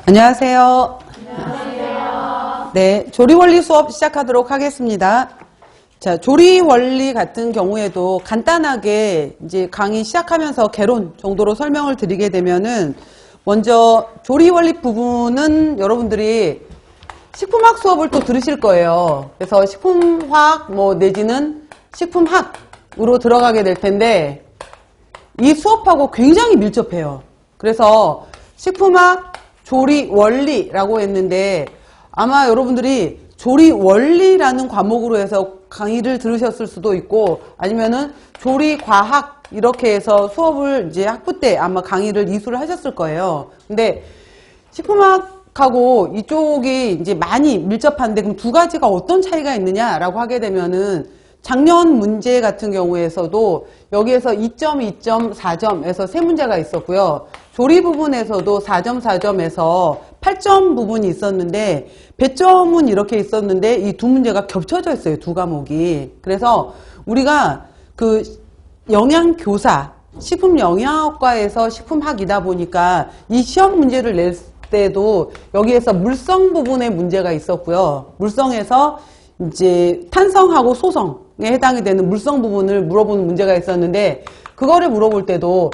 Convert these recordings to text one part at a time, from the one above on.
안녕하세요. 안녕하세요. 네, 조리원리 수업 시작하도록 하겠습니다. 자, 조리원리 같은 경우에도 간단하게 이제 강의 시작하면서 개론 정도로 설명을 드리게 되면은 먼저 조리원리 부분은 여러분들이 식품학 수업을 또 들으실 거예요. 그래서 식품화학 내지는 식품학으로 들어가게 될 텐데 이 수업하고 굉장히 밀접해요. 그래서 식품학 조리 원리라고 했는데 아마 여러분들이 조리 원리라는 과목으로 해서 강의를 들으셨을 수도 있고 아니면은 조리 과학 이렇게 해서 수업을 이제 학부 때 아마 강의를 이수를 하셨을 거예요. 근데 식품학하고 이쪽이 이제 많이 밀접한데 그럼 두 가지가 어떤 차이가 있느냐라고 하게 되면은 작년 문제 같은 경우에서도 여기에서 2점, 2점, 4점에서 세 문제가 있었고요. 조리 부분에서도 4점, 4점에서 8점 부분이 있었는데 배점은 이렇게 있었는데 이 두 문제가 겹쳐져 있어요. 두 과목이. 그래서 우리가 그 영양교사, 식품영양학과에서 식품학이다 보니까 이 시험 문제를 낼 때도 여기에서 물성 부분의 문제가 있었고요. 물성에서 이제 탄성하고 소성에 해당이 되는 물성 부분을 물어보는 문제가 있었는데 그거를 물어볼 때도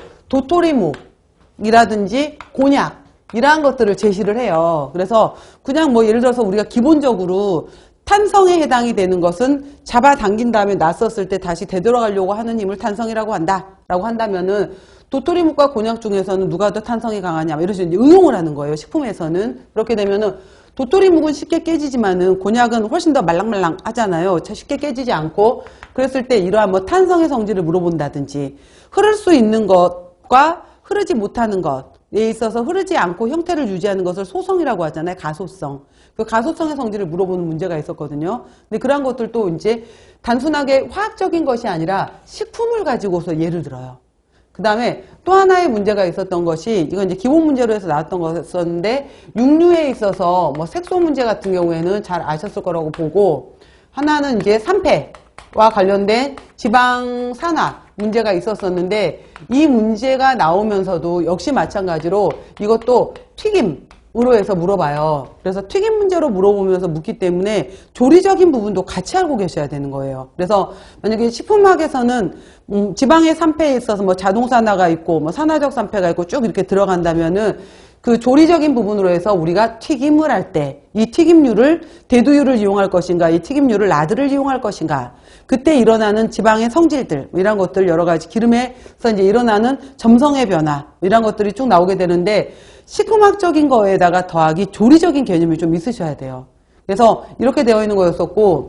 도토리묵이라든지 곤약 이러한 것들을 제시를 해요. 그래서 그냥 예를 들어서 우리가 기본적으로 탄성에 해당이 되는 것은 잡아당긴 다음에 놨었을 때 다시 되돌아가려고 하는 힘을 탄성이라고 한다라고 한다면은 도토리묵과 곤약 중에서는 누가 더 탄성이 강하냐 이런 식으로 응용을 하는 거예요. 식품에서는. 그렇게 되면은 도토리묵은 쉽게 깨지지만은 곤약은 훨씬 더 말랑말랑 하잖아요. 쉽게 깨지지 않고 그랬을 때 이러한 탄성의 성질을 물어본다든지 흐를 수 있는 것과 흐르지 못하는 것에 있어서 흐르지 않고 형태를 유지하는 것을 소성이라고 하잖아요. 가소성. 그 가소성의 성질을 물어보는 문제가 있었거든요. 근데 그런 것들도 이제 단순하게 화학적인 것이 아니라 식품을 가지고서 예를 들어요. 그 다음에 또 하나의 문제가 있었던 것이 이건 이제 기본 문제로 해서 나왔던 거였었는데 육류에 있어서 색소 문제 같은 경우에는 잘 아셨을 거라고 보고 하나는 이제 산패와 관련된 지방 산화 문제가 있었었는데 이 문제가 나오면서도 역시 마찬가지로 이것도 튀김으로 해서 물어봐요. 그래서 튀김 문제로 물어보면서 묻기 때문에 조리적인 부분도 같이 알고 계셔야 되는 거예요. 그래서 만약에 식품학에서는 지방의 산패에 있어서 자동산화가 있고 산화적 산패가 있고 쭉 이렇게 들어간다면은 그 조리적인 부분으로 해서 우리가 튀김을 할 때 이 튀김류를 대두유를 이용할 것인가 이 튀김류를 라드를 이용할 것인가 그때 일어나는 지방의 성질들 이런 것들 여러 가지 기름에서 이제 일어나는 점성의 변화 이런 것들이 쭉 나오게 되는데 식품학적인 거에다가 더하기 조리적인 개념이 좀 있으셔야 돼요. 그래서 이렇게 되어 있는 거였었고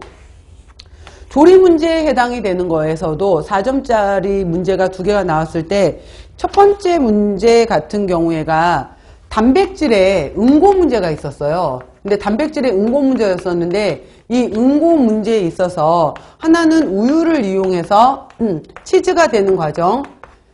조리 문제에 해당이 되는 거에서도 4점짜리 문제가 두 개가 나왔을 때 첫 번째 문제 같은 경우에가 단백질에 응고 문제가 있었어요. 근데 단백질의 응고 문제였었는데 이 응고 문제에 있어서 하나는 우유를 이용해서 치즈가 되는 과정,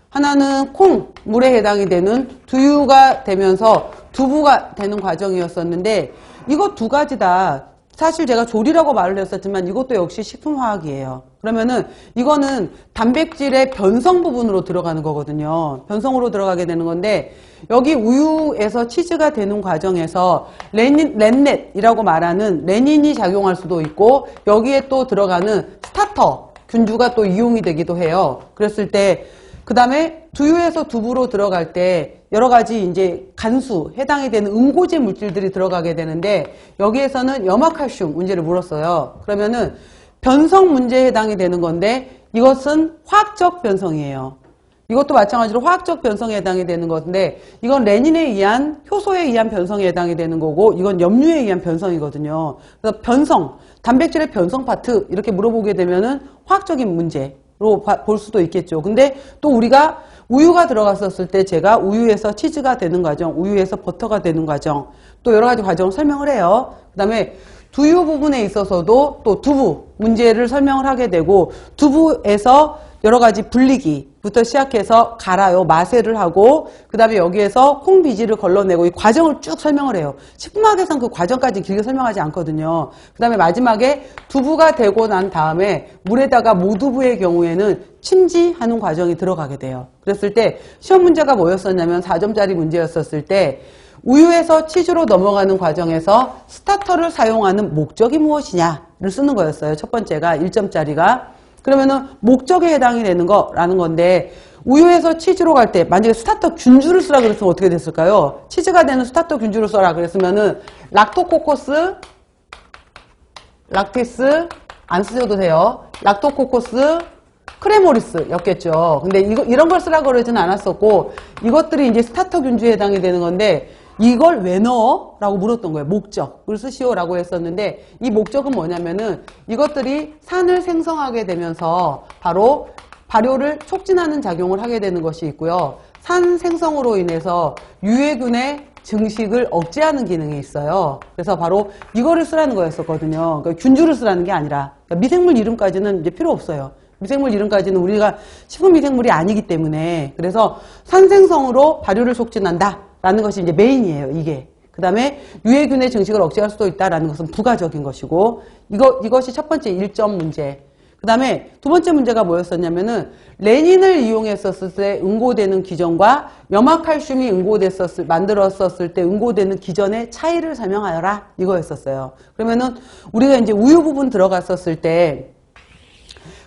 하나는 콩물에 해당이 되는 두유가 되면서 두부가 되는 과정이었었는데 이것 두 가지 다 사실 제가 조리라고 말을 했었지만 이것도 역시 식품화학이에요. 그러면은 이거는 단백질의 변성 부분으로 들어가는 거거든요. 변성으로 들어가게 되는 건데 여기 우유에서 치즈가 되는 과정에서 렌넷이라고 말하는 레닌이 작용할 수도 있고 여기에 또 들어가는 스타터 균주가 또 이용이 되기도 해요. 그랬을 때 그 다음에 두유에서 두부로 들어갈 때 여러 가지 이제 간수, 해당이 되는 응고제 물질들이 들어가게 되는데 여기에서는 염화칼슘 문제를 물었어요. 그러면은 변성 문제에 해당이 되는 건데 이것은 화학적 변성이에요. 이것도 마찬가지로 화학적 변성에 해당이 되는 건데 이건 레닌에 의한 효소에 의한 변성에 해당이 되는 거고 이건 염류에 의한 변성이거든요. 그래서 변성, 단백질의 변성 파트 이렇게 물어보게 되면은 화학적인 문제로 볼 수도 있겠죠. 근데 또 우리가 우유가 들어갔었을 때 제가 우유에서 치즈가 되는 과정, 우유에서 버터가 되는 과정, 또 여러 가지 과정을 설명을 해요. 그 다음에 두유 부분에 있어서도 또 두부 문제를 설명을 하게 되고 두부에서 여러 가지 불리기부터 시작해서 갈아요. 마세를 하고 그 다음에 여기에서 콩비지를 걸러내고 이 과정을 쭉 설명을 해요. 식품학에서는 그 과정까지 길게 설명하지 않거든요. 그 다음에 마지막에 두부가 되고 난 다음에 물에다가 모두부의 경우에는 침지하는 과정이 들어가게 돼요. 그랬을 때 시험 문제가 뭐였었냐면 4점짜리 문제였었을 때 우유에서 치즈로 넘어가는 과정에서 스타터를 사용하는 목적이 무엇이냐를 쓰는 거였어요. 첫 번째가 1점짜리가. 그러면은 목적에 해당이 되는 거라는 건데, 우유에서 치즈로 갈 때 만약에 스타터 균주를 쓰라 그랬으면 어떻게 됐을까요? 치즈가 되는 스타터 균주를 써라 그랬으면은 락토코코스, 락티스 안 쓰셔도 돼요. 락토코코스, 크레모리스였겠죠. 근데 이런 걸 쓰라고 그러지는 않았었고, 이것들이 이제 스타터 균주에 해당이 되는 건데, 이걸 왜 넣어? 라고 물었던 거예요. 목적을 쓰시오 라고 했었는데, 이 목적은 뭐냐면은 이것들이 산을 생성하게 되면서 바로 발효를 촉진하는 작용을 하게 되는 것이 있고요. 산 생성으로 인해서 유해균의 증식을 억제하는 기능이 있어요. 그래서 바로 이거를 쓰라는 거였었거든요. 그러니까 균주를 쓰라는 게 아니라, 그러니까 미생물 이름까지는 이제 필요 없어요. 미생물 이름까지는 우리가 식품 미생물이 아니기 때문에. 그래서 산생성으로 발효를 촉진한다 라는 것이 이제 메인이에요, 이게. 그 다음에 유해균의 증식을 억제할 수도 있다라는 것은 부가적인 것이고, 이것이 첫 번째 1점 문제. 그 다음에 두 번째 문제가 뭐였었냐면은, 레닌을 이용했었을 때 응고되는 기전과 염화칼슘이 만들었었을 때 응고되는 기전의 차이를 설명하여라. 이거였었어요. 그러면은 우리가 이제 우유 부분 들어갔었을 때,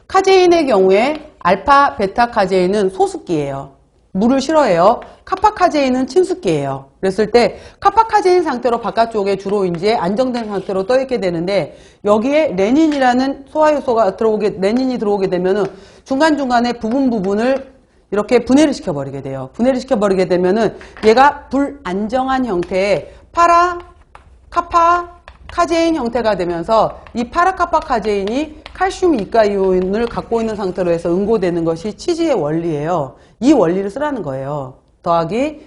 카제인의 경우에 알파, 베타 카제인은 소습기예요. 물을 싫어해요. 카파 카제인은 친습기예요. 그랬을 때 카파 카제인 상태로 바깥쪽에 주로 이제 안정된 상태로 떠 있게 되는데, 여기에 레닌이라는 소화효소가 레닌이 들어오게 되면은 중간중간에 부분을 이렇게 분해를 시켜버리게 돼요. 분해를 시켜버리게 되면은 얘가 불안정한 형태의 카파 카제인 형태가 되면서, 이 파라카파 카제인이 칼슘 이가이온을 갖고 있는 상태로 해서 응고되는 것이 치즈의 원리예요. 이 원리를 쓰라는 거예요. 더하기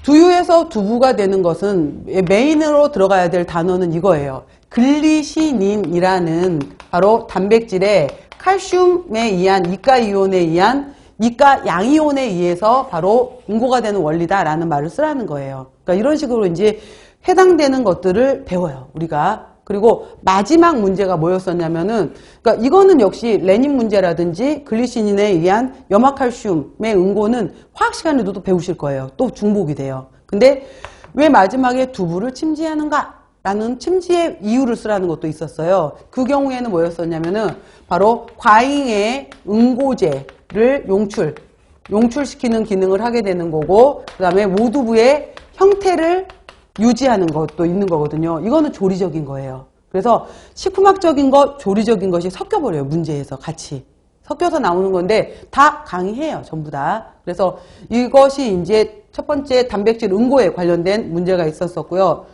두유에서 두부가 되는 것은 메인으로 들어가야 될 단어는 이거예요. 글리시닌이라는 바로 단백질의 칼슘에 의한 이가이온에 의한 이가 양이온에 의해서 바로 응고가 되는 원리다라는 말을 쓰라는 거예요. 그러니까 이런 식으로 이제 해당되는 것들을 배워요, 우리가. 그리고 마지막 문제가 뭐였었냐면은, 그러니까 이거는 역시 레닌 문제라든지 글리시닌에 의한 염화칼슘의 응고는 화학 시간에도 또 배우실 거예요. 또 중복이 돼요. 근데 왜 마지막에 두부를 침지하는가? 라는 침지의 이유를 쓰라는 것도 있었어요. 그 경우에는 뭐였었냐면은, 바로 과잉의 응고제를 용출시키는 기능을 하게 되는 거고, 그 다음에 모두부의 형태를 유지하는 것도 있는 거거든요. 이거는 조리적인 거예요. 그래서 식품학적인 것, 조리적인 것이 섞여버려요. 문제에서 같이. 섞여서 나오는 건데 다 강의해요. 전부 다. 그래서 이것이 이제 첫 번째 단백질 응고에 관련된 문제가 있었었고요.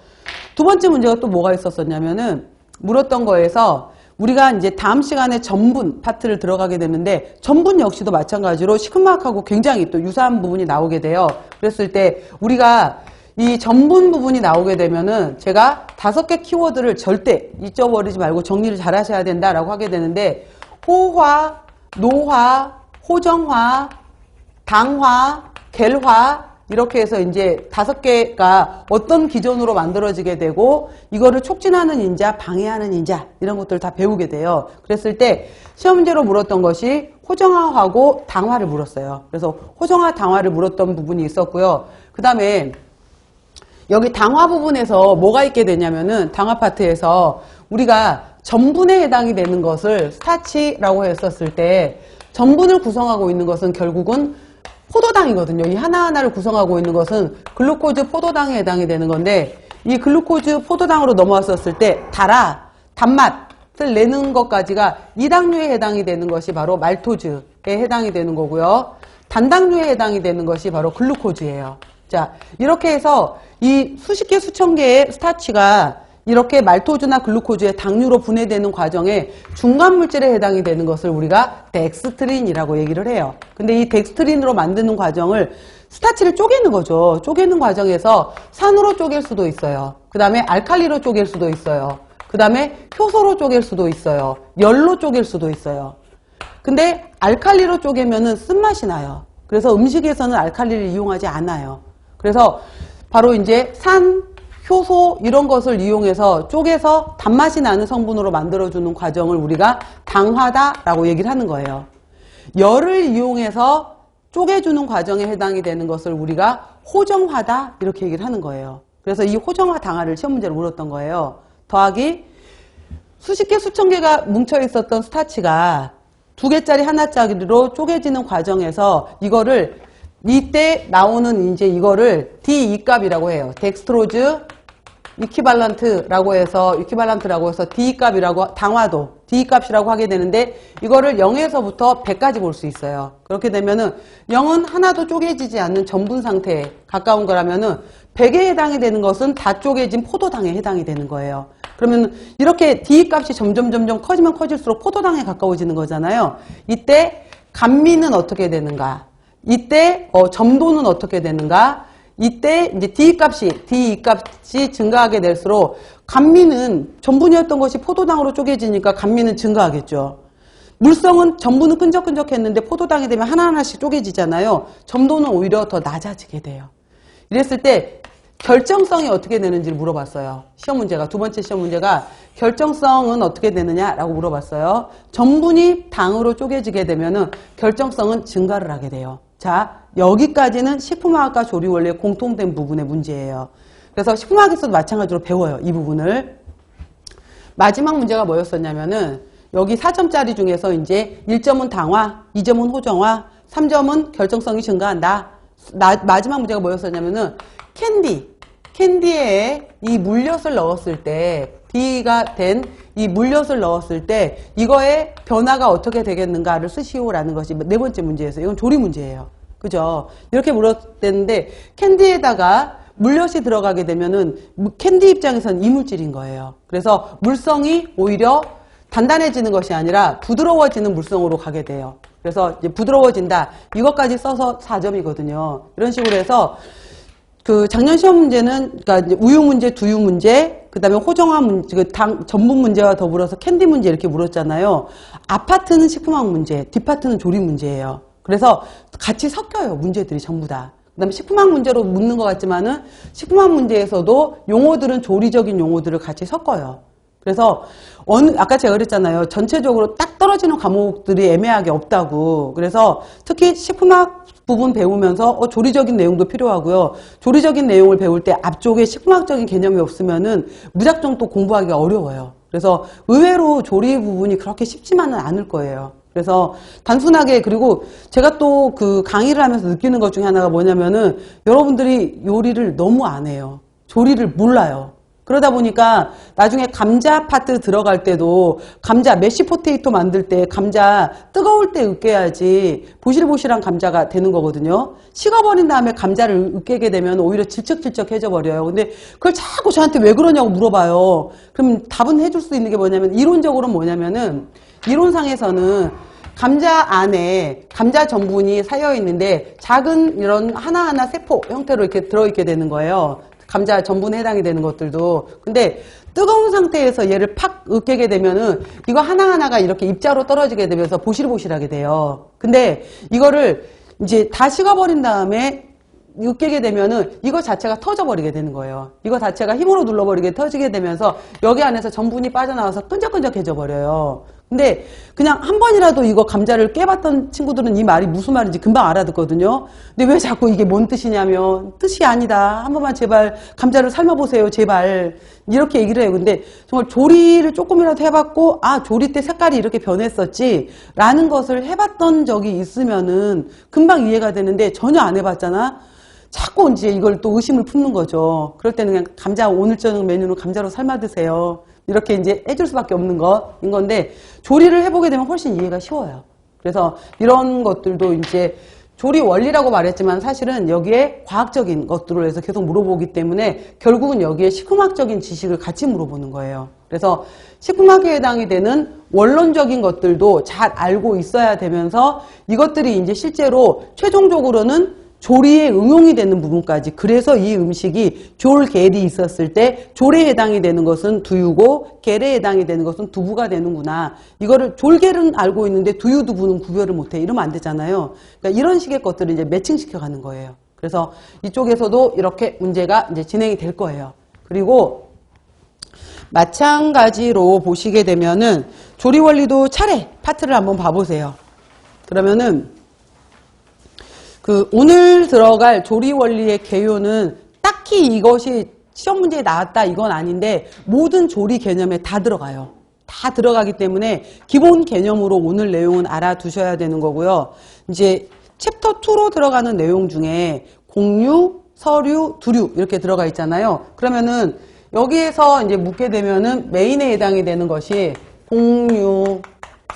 두 번째 문제가 또 뭐가 있었었냐면은, 물었던 거에서 우리가 이제 다음 시간에 전분 파트를 들어가게 되는데, 전분 역시도 마찬가지로 식품학하고 굉장히 또 유사한 부분이 나오게 돼요. 그랬을 때 우리가 이 전분 부분이 나오게 되면은 제가 5개 키워드를 절대 잊어버리지 말고 정리를 잘 하셔야 된다라고 하게 되는데, 호화, 노화, 호정화, 당화, 겔화, 이렇게 해서 이제 5개가 어떤 기전으로 만들어지게 되고, 이거를 촉진하는 인자, 방해하는 인자, 이런 것들을 다 배우게 돼요. 그랬을 때 시험 문제로 물었던 것이 호정화하고 당화를 물었어요. 그래서 호정화, 당화를 물었던 부분이 있었고요. 그 다음에 여기 당화 부분에서 뭐가 있게 되냐면은, 당화 파트에서 우리가 전분에 해당이 되는 것을 스타치라고 했었을 때, 전분을 구성하고 있는 것은 결국은 포도당이거든요. 이 하나하나를 구성하고 있는 것은 글루코즈 포도당에 해당이 되는 건데, 이 글루코즈 포도당으로 넘어왔었을 때 단맛을 내는 것까지가 이당류에 해당이 되는 것이 바로 말토즈에 해당이 되는 거고요. 단당류에 해당이 되는 것이 바로 글루코즈예요. 자, 이렇게 해서 이 수십 개, 수천 개의 스타치가 이렇게 말토즈나 글루코즈의 당류로 분해되는 과정에 중간 물질에 해당이 되는 것을 우리가 덱스트린이라고 얘기를 해요. 근데 이 덱스트린으로 만드는 과정을 스타치를 쪼개는 거죠. 쪼개는 과정에서 산으로 쪼갤 수도 있어요. 그 다음에 알칼리로 쪼갤 수도 있어요. 그 다음에 효소로 쪼갤 수도 있어요. 열로 쪼갤 수도 있어요. 근데 알칼리로 쪼개면은 쓴맛이 나요. 그래서 음식에서는 알칼리를 이용하지 않아요. 그래서 바로 이제 산, 효소 이런 것을 이용해서 쪼개서 단맛이 나는 성분으로 만들어주는 과정을 우리가 당화다라고 얘기를 하는 거예요. 열을 이용해서 쪼개주는 과정에 해당이 되는 것을 우리가 호정화다 이렇게 얘기를 하는 거예요. 그래서 이 호정화 당화를 시험 문제로 물었던 거예요. 더하기 수십 개 수천 개가 뭉쳐 있었던 스타치가 2개짜리 하나짜리로 쪼개지는 과정에서 이거를 이때 나오는 이제 이거를 D2 값이라고 해요. 덱스트로즈 이퀴발런트라고 해서 D 값이라고 당화도 D 값이라고 하게 되는데 이거를 0에서부터 100까지 볼 수 있어요. 그렇게 되면은 0은 하나도 쪼개지지 않는 전분 상태에 가까운 거라면은 100에 해당이 되는 것은 다 쪼개진 포도당에 해당이 되는 거예요. 그러면 이렇게 D 값이 점점 커지면 커질수록 포도당에 가까워지는 거잖아요. 이때 감미는 어떻게 되는가? 이때 점도는 어떻게 되는가? 이때 이제 D 값이 증가하게 될수록 감미는 전분이었던 것이 포도당으로 쪼개지니까 감미는 증가하겠죠. 물성은 전분은 끈적끈적했는데 포도당이 되면 하나하나씩 쪼개지잖아요. 점도는 오히려 더 낮아지게 돼요. 이랬을 때 결정성이 어떻게 되는지를 물어봤어요. 시험 문제가, 두 번째 시험 문제가 결정성은 어떻게 되느냐라고 물어봤어요. 전분이 당으로 쪼개지게 되면은 결정성은 증가를 하게 돼요. 자, 여기까지는 식품화학과 조리원리의 공통된 부분의 문제예요. 그래서 식품화학에서도 마찬가지로 배워요. 이 부분을. 마지막 문제가 뭐였었냐면은 여기 4점짜리 중에서 이제 1점은 당화, 2점은 호정화, 3점은 결정성이 증가한다. 마지막 문제가 뭐였었냐면은 캔디에 이 물엿을 넣었을 때 D가 된 이 물엿을 넣었을 때 이거의 변화가 어떻게 되겠는가를 쓰시오라는 것이 네 번째 문제였어요. 이건 조리 문제예요. 그죠? 이렇게 물었는데 캔디에다가 물엿이 들어가게 되면은 캔디 입장에서는 이물질인 거예요. 그래서 물성이 오히려 단단해지는 것이 아니라 부드러워지는 물성으로 가게 돼요. 그래서 이제 부드러워진다. 이것까지 써서 4점이거든요. 이런 식으로 해서 그 작년 시험 문제는 그러니까 이제 우유 문제, 두유 문제, 그다음에 호정화 문제, 그 전분 문제와 더불어서 캔디 문제 이렇게 물었잖아요. 앞파트는 식품학 문제, 뒷파트는 조리 문제예요. 그래서 같이 섞여요. 문제들이 전부 다. 그다음에 식품학 문제로 묻는 것 같지만은 식품학 문제에서도 용어들은 조리적인 용어들을 같이 섞어요. 그래서 아까 제가 그랬잖아요. 전체적으로 딱 떨어지는 과목들이 애매하게 없다고. 그래서 특히 식품학 부분 배우면서 조리적인 내용도 필요하고요. 조리적인 내용을 배울 때 앞쪽에 식품학적인 개념이 없으면은 무작정 또 공부하기가 어려워요. 그래서 의외로 조리 부분이 그렇게 쉽지만은 않을 거예요. 그래서 단순하게, 그리고 제가 또 그 강의를 하면서 느끼는 것 중에 하나가 뭐냐면은 여러분들이 요리를 너무 안 해요. 조리를 몰라요. 그러다 보니까 나중에 감자 파트 들어갈 때도 감자 메쉬 포테이토 만들 때 감자 뜨거울 때 으깨야지 보실보실한 감자가 되는 거거든요. 식어버린 다음에 감자를 으깨게 되면 오히려 질척질척해져 버려요. 근데 그걸 자꾸 저한테 왜 그러냐고 물어봐요. 그럼 답은 해줄 수 있는 게 뭐냐면, 이론적으로는 뭐냐면은, 이론상에서는 감자 안에 감자 전분이 쌓여 있는데 작은 이런 하나하나 세포 형태로 이렇게 들어있게 되는 거예요. 감자 전분에 해당이 되는 것들도. 근데 뜨거운 상태에서 얘를 팍 으깨게 되면은 이거 하나하나가 이렇게 입자로 떨어지게 되면서 보실보실하게 돼요. 근데 이거를 이제 다 식어버린 다음에 으깨게 되면은 이거 자체가 터져버리게 되는 거예요. 이거 자체가 힘으로 눌러버리게 터지게 되면서 여기 안에서 전분이 빠져나와서 끈적끈적해져 버려요. 근데 그냥 한 번이라도 이거 감자를 깨봤던 친구들은 이 말이 무슨 말인지 금방 알아듣거든요. 근데 왜 자꾸 이게 뭔 뜻이냐면, 뜻이 아니다. 한 번만 제발 감자를 삶아보세요. 제발. 이렇게 얘기를 해요. 근데 정말 조리를 조금이라도 해봤고, 아, 조리 때 색깔이 이렇게 변했었지 라는 것을 해봤던 적이 있으면은 금방 이해가 되는데 전혀 안 해봤잖아. 자꾸 이제 이걸 또 의심을 품는 거죠. 그럴 때는 그냥 감자, 오늘 저녁 메뉴는 감자로 삶아 드세요. 이렇게 이제 해줄 수밖에 없는 거인 건데, 조리를 해보게 되면 훨씬 이해가 쉬워요. 그래서 이런 것들도 이제 조리 원리라고 말했지만 사실은 여기에 과학적인 것들을 해서 계속 물어보기 때문에 결국은 여기에 식품학적인 지식을 같이 물어보는 거예요. 그래서 식품학에 해당이 되는 원론적인 것들도 잘 알고 있어야 되면서 이것들이 이제 실제로 최종적으로는 조리에 응용이 되는 부분까지. 그래서 이 음식이 졸겔이 있었을 때 졸에 해당이 되는 것은 두유고 겔에 해당이 되는 것은 두부가 되는구나. 이거를 졸겔은 알고 있는데 두유, 두부는 구별을 못해. 이러면 안 되잖아요. 그러니까 이런 식의 것들을 이제 매칭시켜 가는 거예요. 그래서 이쪽에서도 이렇게 문제가 이제 진행이 될 거예요. 그리고 마찬가지로 보시게 되면은 조리 원리도 차례 파트를 한번 봐보세요. 그러면은 오늘 들어갈 조리 원리의 개요는 딱히 이것이 시험 문제에 나왔다 이건 아닌데 모든 조리 개념에 다 들어가요. 다 들어가기 때문에 기본 개념으로 오늘 내용은 알아두셔야 되는 거고요. 이제 챕터 2로 들어가는 내용 중에 공유, 서류, 두류 이렇게 들어가 있잖아요. 그러면은 여기에서 이제 묻게 되면은 메인에 해당이 되는 것이 공유,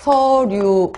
서류,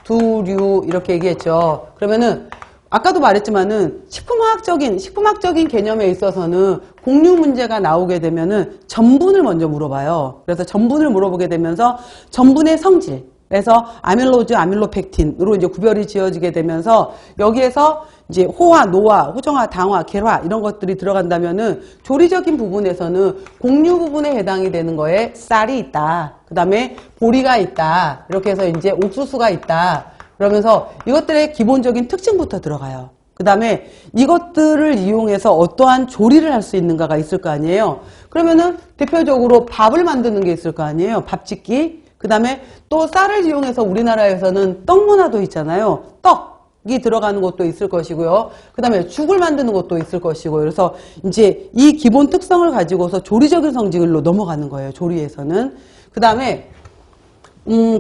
두류 이렇게 얘기했죠. 그러면은 아까도 말했지만은 식품학적인 개념에 있어서는 공유 문제가 나오게 되면은 전분을 먼저 물어봐요. 그래서 전분을 물어보게 되면서 전분의 성질, 그래서 아밀로즈, 아밀로펙틴으로 이제 구별이 지어지게 되면서 여기에서 이제 호화, 노화, 호정화, 당화, 계화 이런 것들이 들어간다면은 조리적인 부분에서는 공유 부분에 해당이 되는 거에 쌀이 있다. 그 다음에 보리가 있다. 이렇게 해서 이제 옥수수가 있다. 그러면서 이것들의 기본적인 특징부터 들어가요. 그 다음에 이것들을 이용해서 어떠한 조리를 할 수 있는가가 있을 거 아니에요. 그러면은 대표적으로 밥을 만드는 게 있을 거 아니에요. 밥짓기. 그 다음에 또 쌀을 이용해서 우리나라에서는 떡 문화도 있잖아요. 떡이 들어가는 것도 있을 것이고요. 그 다음에 죽을 만드는 것도 있을 것이고. 그래서 이제 이 기본 특성을 가지고서 조리적인 성질로 넘어가는 거예요. 조리에서는. 그 다음에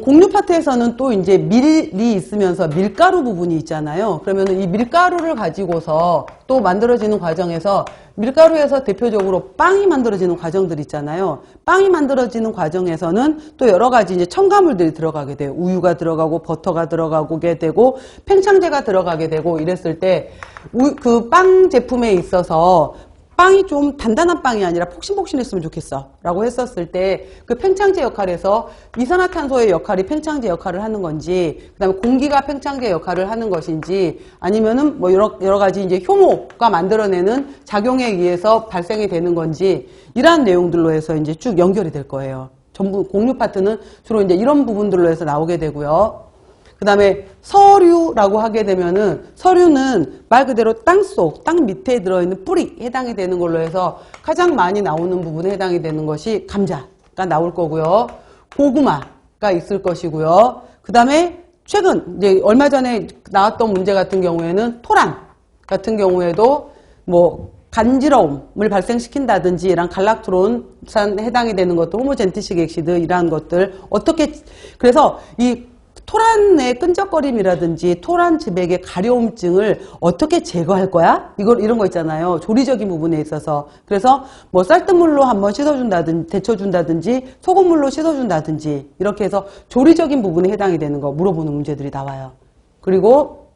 공유 파트에서는 또 이제 밀이 있으면서 밀가루 부분이 있잖아요. 그러면 이 밀가루를 가지고서 또 만들어지는 과정에서 밀가루에서 대표적으로 빵이 만들어지는 과정들 있잖아요. 빵이 만들어지는 과정에서는 또 여러 가지 이제 첨가물들이 들어가게 돼요. 우유가 들어가고 버터가 들어가게 되고 팽창제가 들어가게 되고 이랬을 때 그 빵 제품에 있어서 빵이 좀 단단한 빵이 아니라 폭신폭신했으면 좋겠어 라고 했었을 때 그 팽창제 역할에서 이산화탄소의 역할이 팽창제 역할을 하는 건지 그 다음에 공기가 팽창제 역할을 하는 것인지 아니면은 뭐 여러 가지 이제 효모가 만들어내는 작용에 의해서 발생이 되는 건지 이러한 내용들로 해서 이제 쭉 연결이 될 거예요. 전부 공유 파트는 주로 이제 이런 부분들로 해서 나오게 되고요. 그 다음에 서류라고 하게 되면은 서류는 말 그대로 땅속, 땅 밑에 들어있는 뿌리 해당이 되는 걸로 해서 가장 많이 나오는 부분에 해당이 되는 것이 감자가 나올 거고요. 고구마가 있을 것이고요. 그 다음에 최근 이제 얼마 전에 나왔던 문제 같은 경우에는 토란 같은 경우에도 뭐 간지러움을 발생시킨다든지 이런 갈락토론산 해당이 되는 것도 호모젠티식 액시드 이러한 것들 어떻게 그래서 이 토란의 끈적거림이라든지 토란 즙액의 가려움증을 어떻게 제거할 거야? 이런 거 있잖아요. 조리적인 부분에 있어서. 그래서 뭐 쌀뜨물로 한번 씻어준다든지, 데쳐준다든지, 소금물로 씻어준다든지, 이렇게 해서 조리적인 부분에 해당이 되는 거 물어보는 문제들이 나와요. 그리고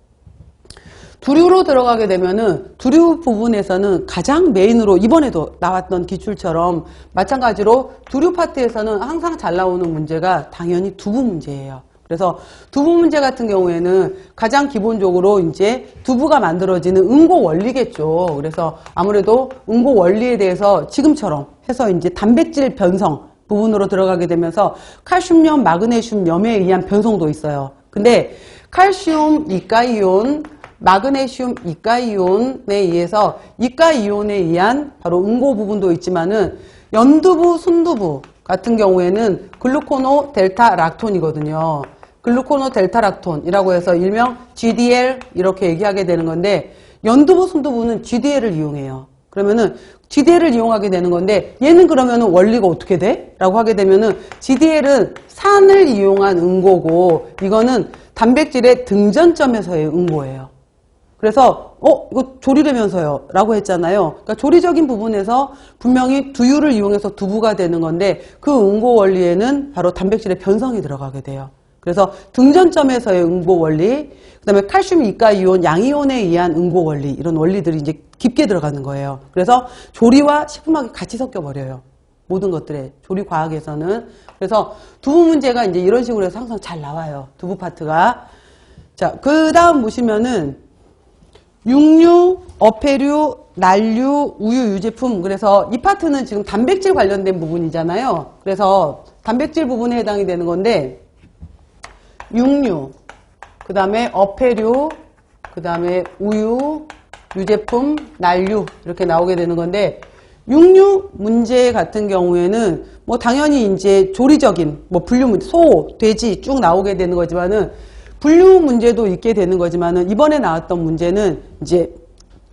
두류로 들어가게 되면은 두류 부분에서는 가장 메인으로 이번에도 나왔던 기출처럼 마찬가지로 두류 파트에서는 항상 잘 나오는 문제가 당연히 두부 문제예요. 그래서 두부 문제 같은 경우에는 가장 기본적으로 이제 두부가 만들어지는 응고 원리겠죠. 그래서 아무래도 응고 원리에 대해서 지금처럼 해서 이제 단백질 변성 부분으로 들어가게 되면서 칼슘염, 마그네슘염에 의한 변성도 있어요. 근데 칼슘 이가이온, 마그네슘 이가이온에 의해서 이가이온에 의한 바로 응고 부분도 있지만은 연두부, 순두부 같은 경우에는 글루코노 델타 락톤이거든요. 글루코노 델타 락톤이라고 해서 일명 GDL 이렇게 얘기하게 되는 건데 연두부, 순두부는 GDL을 이용해요. 그러면은 GDL을 이용하게 되는 건데 얘는 그러면은 원리가 어떻게 돼? 라고 하게 되면은 GDL은 산을 이용한 응고고 이거는 단백질의 등전점에서의 응고예요. 그래서 이거 조리되면서요 라고 했잖아요. 그러니까 조리적인 부분에서 분명히 두유를 이용해서 두부가 되는 건데 그 응고 원리에는 바로 단백질의 변성이 들어가게 돼요. 그래서 등전점에서의 응고 원리, 그 다음에 칼슘 이가이온, 양이온에 의한 응고 원리 이런 원리들이 이제 깊게 들어가는 거예요. 그래서 조리와 식품학이 같이 섞여버려요. 모든 것들의 조리 과학에서는. 그래서 두부 문제가 이제 이런 식으로 해서 항상 잘 나와요. 두부 파트가. 자, 그 다음 보시면은 육류, 어패류, 난류, 우유, 유제품. 그래서 이 파트는 지금 단백질 관련된 부분이잖아요. 그래서 단백질 부분에 해당이 되는 건데 육류, 그 다음에 어패류, 그 다음에 우유, 유제품, 난류 이렇게 나오게 되는 건데 육류 문제 같은 경우에는 뭐 당연히 이제 조리적인 뭐 분류 문제, 소, 돼지 쭉 나오게 되는 거지만은 분류 문제도 있게 되는 거지만은 이번에 나왔던 문제는 이제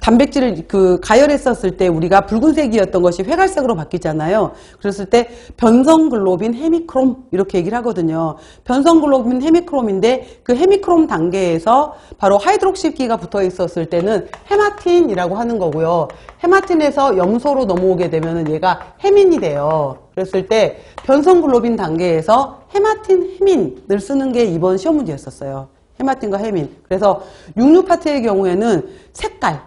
단백질을 가열했었을 때 우리가 붉은색이었던 것이 회갈색으로 바뀌잖아요. 그랬을 때 변성글로빈 헤미크롬 이렇게 얘기를 하거든요. 변성글로빈 헤미크롬인데 그 헤미크롬 단계에서 바로 하이드록시기가 붙어 있었을 때는 헤마틴이라고 하는 거고요. 헤마틴에서 염소로 넘어오게 되면은 얘가 헤민이 돼요. 그랬을 때 변성글로빈 단계에서 헤마틴 헤민을 쓰는 게 이번 시험 문제였었어요. 헤마틴과 헤민. 그래서 육류 파트의 경우에는 색깔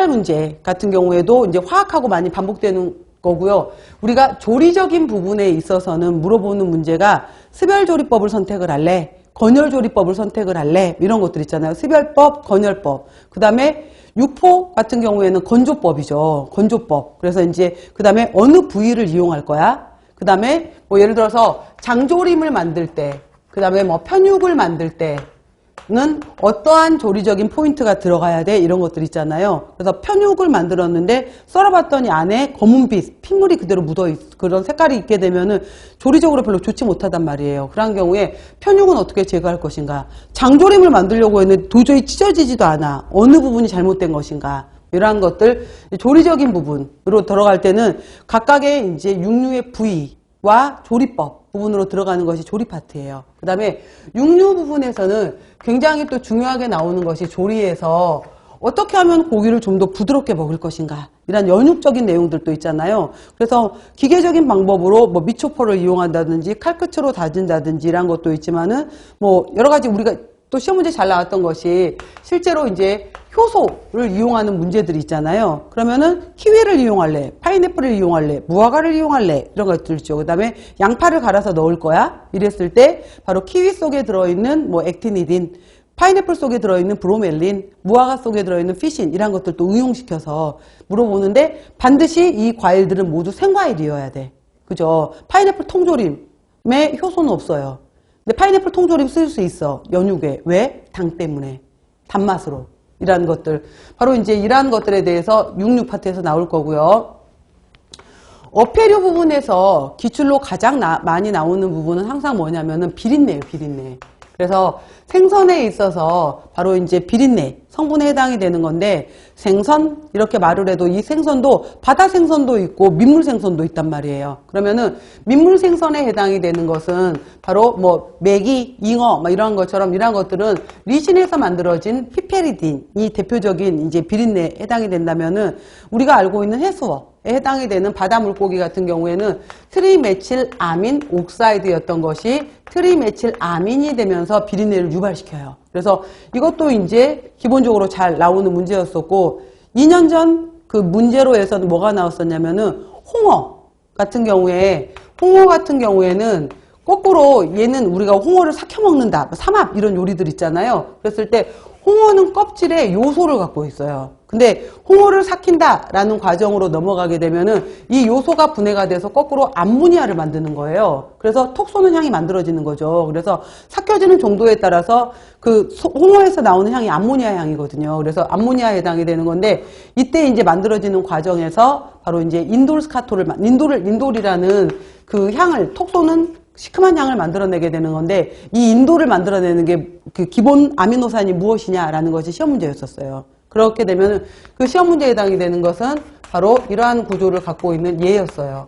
문제 같은 경우에도 이제 화학하고 많이 반복되는 거고요. 우리가 조리적인 부분에 있어서는 물어보는 문제가 습열조리법을 선택을 할래? 건열조리법을 선택을 할래? 이런 것들 있잖아요. 습열법, 건열법. 그 다음에 육포 같은 경우에는 건조법이죠. 건조법. 그래서 이제 그 다음에 어느 부위를 이용할 거야? 그 다음에 뭐 예를 들어서 장조림을 만들 때, 그 다음에 뭐 편육을 만들 때, 는 어떠한 조리적인 포인트가 들어가야 돼? 이런 것들 있잖아요. 그래서 편육을 만들었는데 썰어봤더니 안에 검은빛, 핏물이 그대로 묻어있, 그런 색깔이 있게 되면은 조리적으로 별로 좋지 못하단 말이에요. 그런 경우에 편육은 어떻게 제거할 것인가? 장조림을 만들려고 했는데 도저히 찢어지지도 않아. 어느 부분이 잘못된 것인가? 이러한 것들, 조리적인 부분으로 들어갈 때는 각각의 이제 육류의 부위와 조리법 부분으로 들어가는 것이 조리 파트예요. 그 다음에 육류 부분에서는 굉장히 또 중요하게 나오는 것이 조리에서 어떻게 하면 고기를 좀 더 부드럽게 먹을 것인가, 이런 연육적인 내용들도 있잖아요. 그래서 기계적인 방법으로 뭐 미초퍼를 이용한다든지 칼끝으로 다진다든지 이런 것도 있지만은 뭐 여러 가지 우리가 또 시험 문제 잘 나왔던 것이 실제로 이제 효소를 이용하는 문제들이 있잖아요. 그러면은 키위를 이용할래, 파인애플을 이용할래, 무화과를 이용할래, 이런 것들 있죠. 그 다음에 양파를 갈아서 넣을 거야? 이랬을 때 바로 키위 속에 들어있는 뭐 액티니딘, 파인애플 속에 들어있는 브로멜린, 무화과 속에 들어있는 피신, 이런 것들도 응용시켜서 물어보는데 반드시 이 과일들은 모두 생과일이어야 돼. 그죠? 파인애플 통조림에 효소는 없어요. 근데 파인애플 통조림 쓸 수 있어. 연육에. 왜? 당 때문에. 단맛으로. 이러한 것들. 바로 이제 이러한 것들에 대해서 육류 파트에서 나올 거고요. 어패류 부분에서 기출로 가장 많이 나오는 부분은 항상 뭐냐면은 비린내예요, 비린내. 그래서 생선에 있어서 바로 이제 비린내 성분에 해당이 되는 건데, 생선 이렇게 말을 해도 이 생선도 바다 생선도 있고 민물 생선도 있단 말이에요. 그러면은 민물 생선에 해당이 되는 것은 바로 뭐 메기, 잉어 막 이런 것처럼, 이런 것들은 리신에서 만들어진 피페리딘이 대표적인 이제 비린내에 해당이 된다면은, 우리가 알고 있는 해수어 해당이 되는 바다 물고기 같은 경우에는 트리메틸아민 옥사이드였던 것이 트리메틸아민이 되면서 비린내를 유발시켜요. 그래서 이것도 이제 기본적으로 잘 나오는 문제였었고, 2년 전 그 문제로에서는 뭐가 나왔었냐면은 홍어 같은 경우에는 거꾸로 얘는 우리가 홍어를 삭혀 먹는다, 삼합 이런 요리들 있잖아요. 그랬을 때 홍어는 껍질에 요소를 갖고 있어요. 근데 홍어를 삭힌다라는 과정으로 넘어가게 되면은 이 요소가 분해가 돼서 거꾸로 암모니아를 만드는 거예요. 그래서 톡 쏘는 향이 만들어지는 거죠. 그래서 삭혀지는 정도에 따라서 그 홍어에서 나오는 향이 암모니아 향이거든요. 그래서 암모니아에 해당이 되는 건데, 이때 이제 만들어지는 과정에서 바로 이제 인돌이라는 그 향을, 톡 쏘는 시큼한 향을 만들어내게 되는 건데, 이 인도를 만들어내는 게 그 기본 아미노산이 무엇이냐라는 것이 시험 문제였었어요. 그렇게 되면 그 시험 문제에 해당이 되는 것은 바로 이러한 구조를 갖고 있는 얘였어요.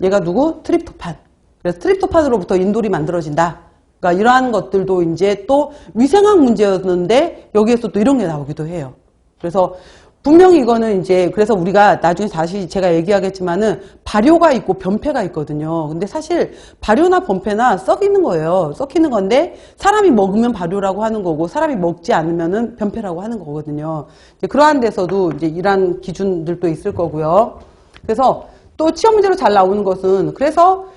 얘가 누구? 트립토판. 그래서 트립토판으로부터 인돌이 만들어진다. 그러니까 이러한 것들도 이제 또 위생학 문제였는데 여기에서 또 이런 게 나오기도 해요. 그래서 분명히 이거는 이제, 그래서 우리가 나중에 다시 제가 얘기하겠지만은 발효가 있고 변폐가 있거든요. 근데 사실 발효나 변폐나 썩이는 거예요. 썩히는 건데, 사람이 먹으면 발효라고 하는 거고 사람이 먹지 않으면은 변폐라고 하는 거거든요. 이제 그러한 데서도 이제 이러한 기준들도 있을 거고요. 그래서 또 시험 문제로 잘 나오는 것은, 그래서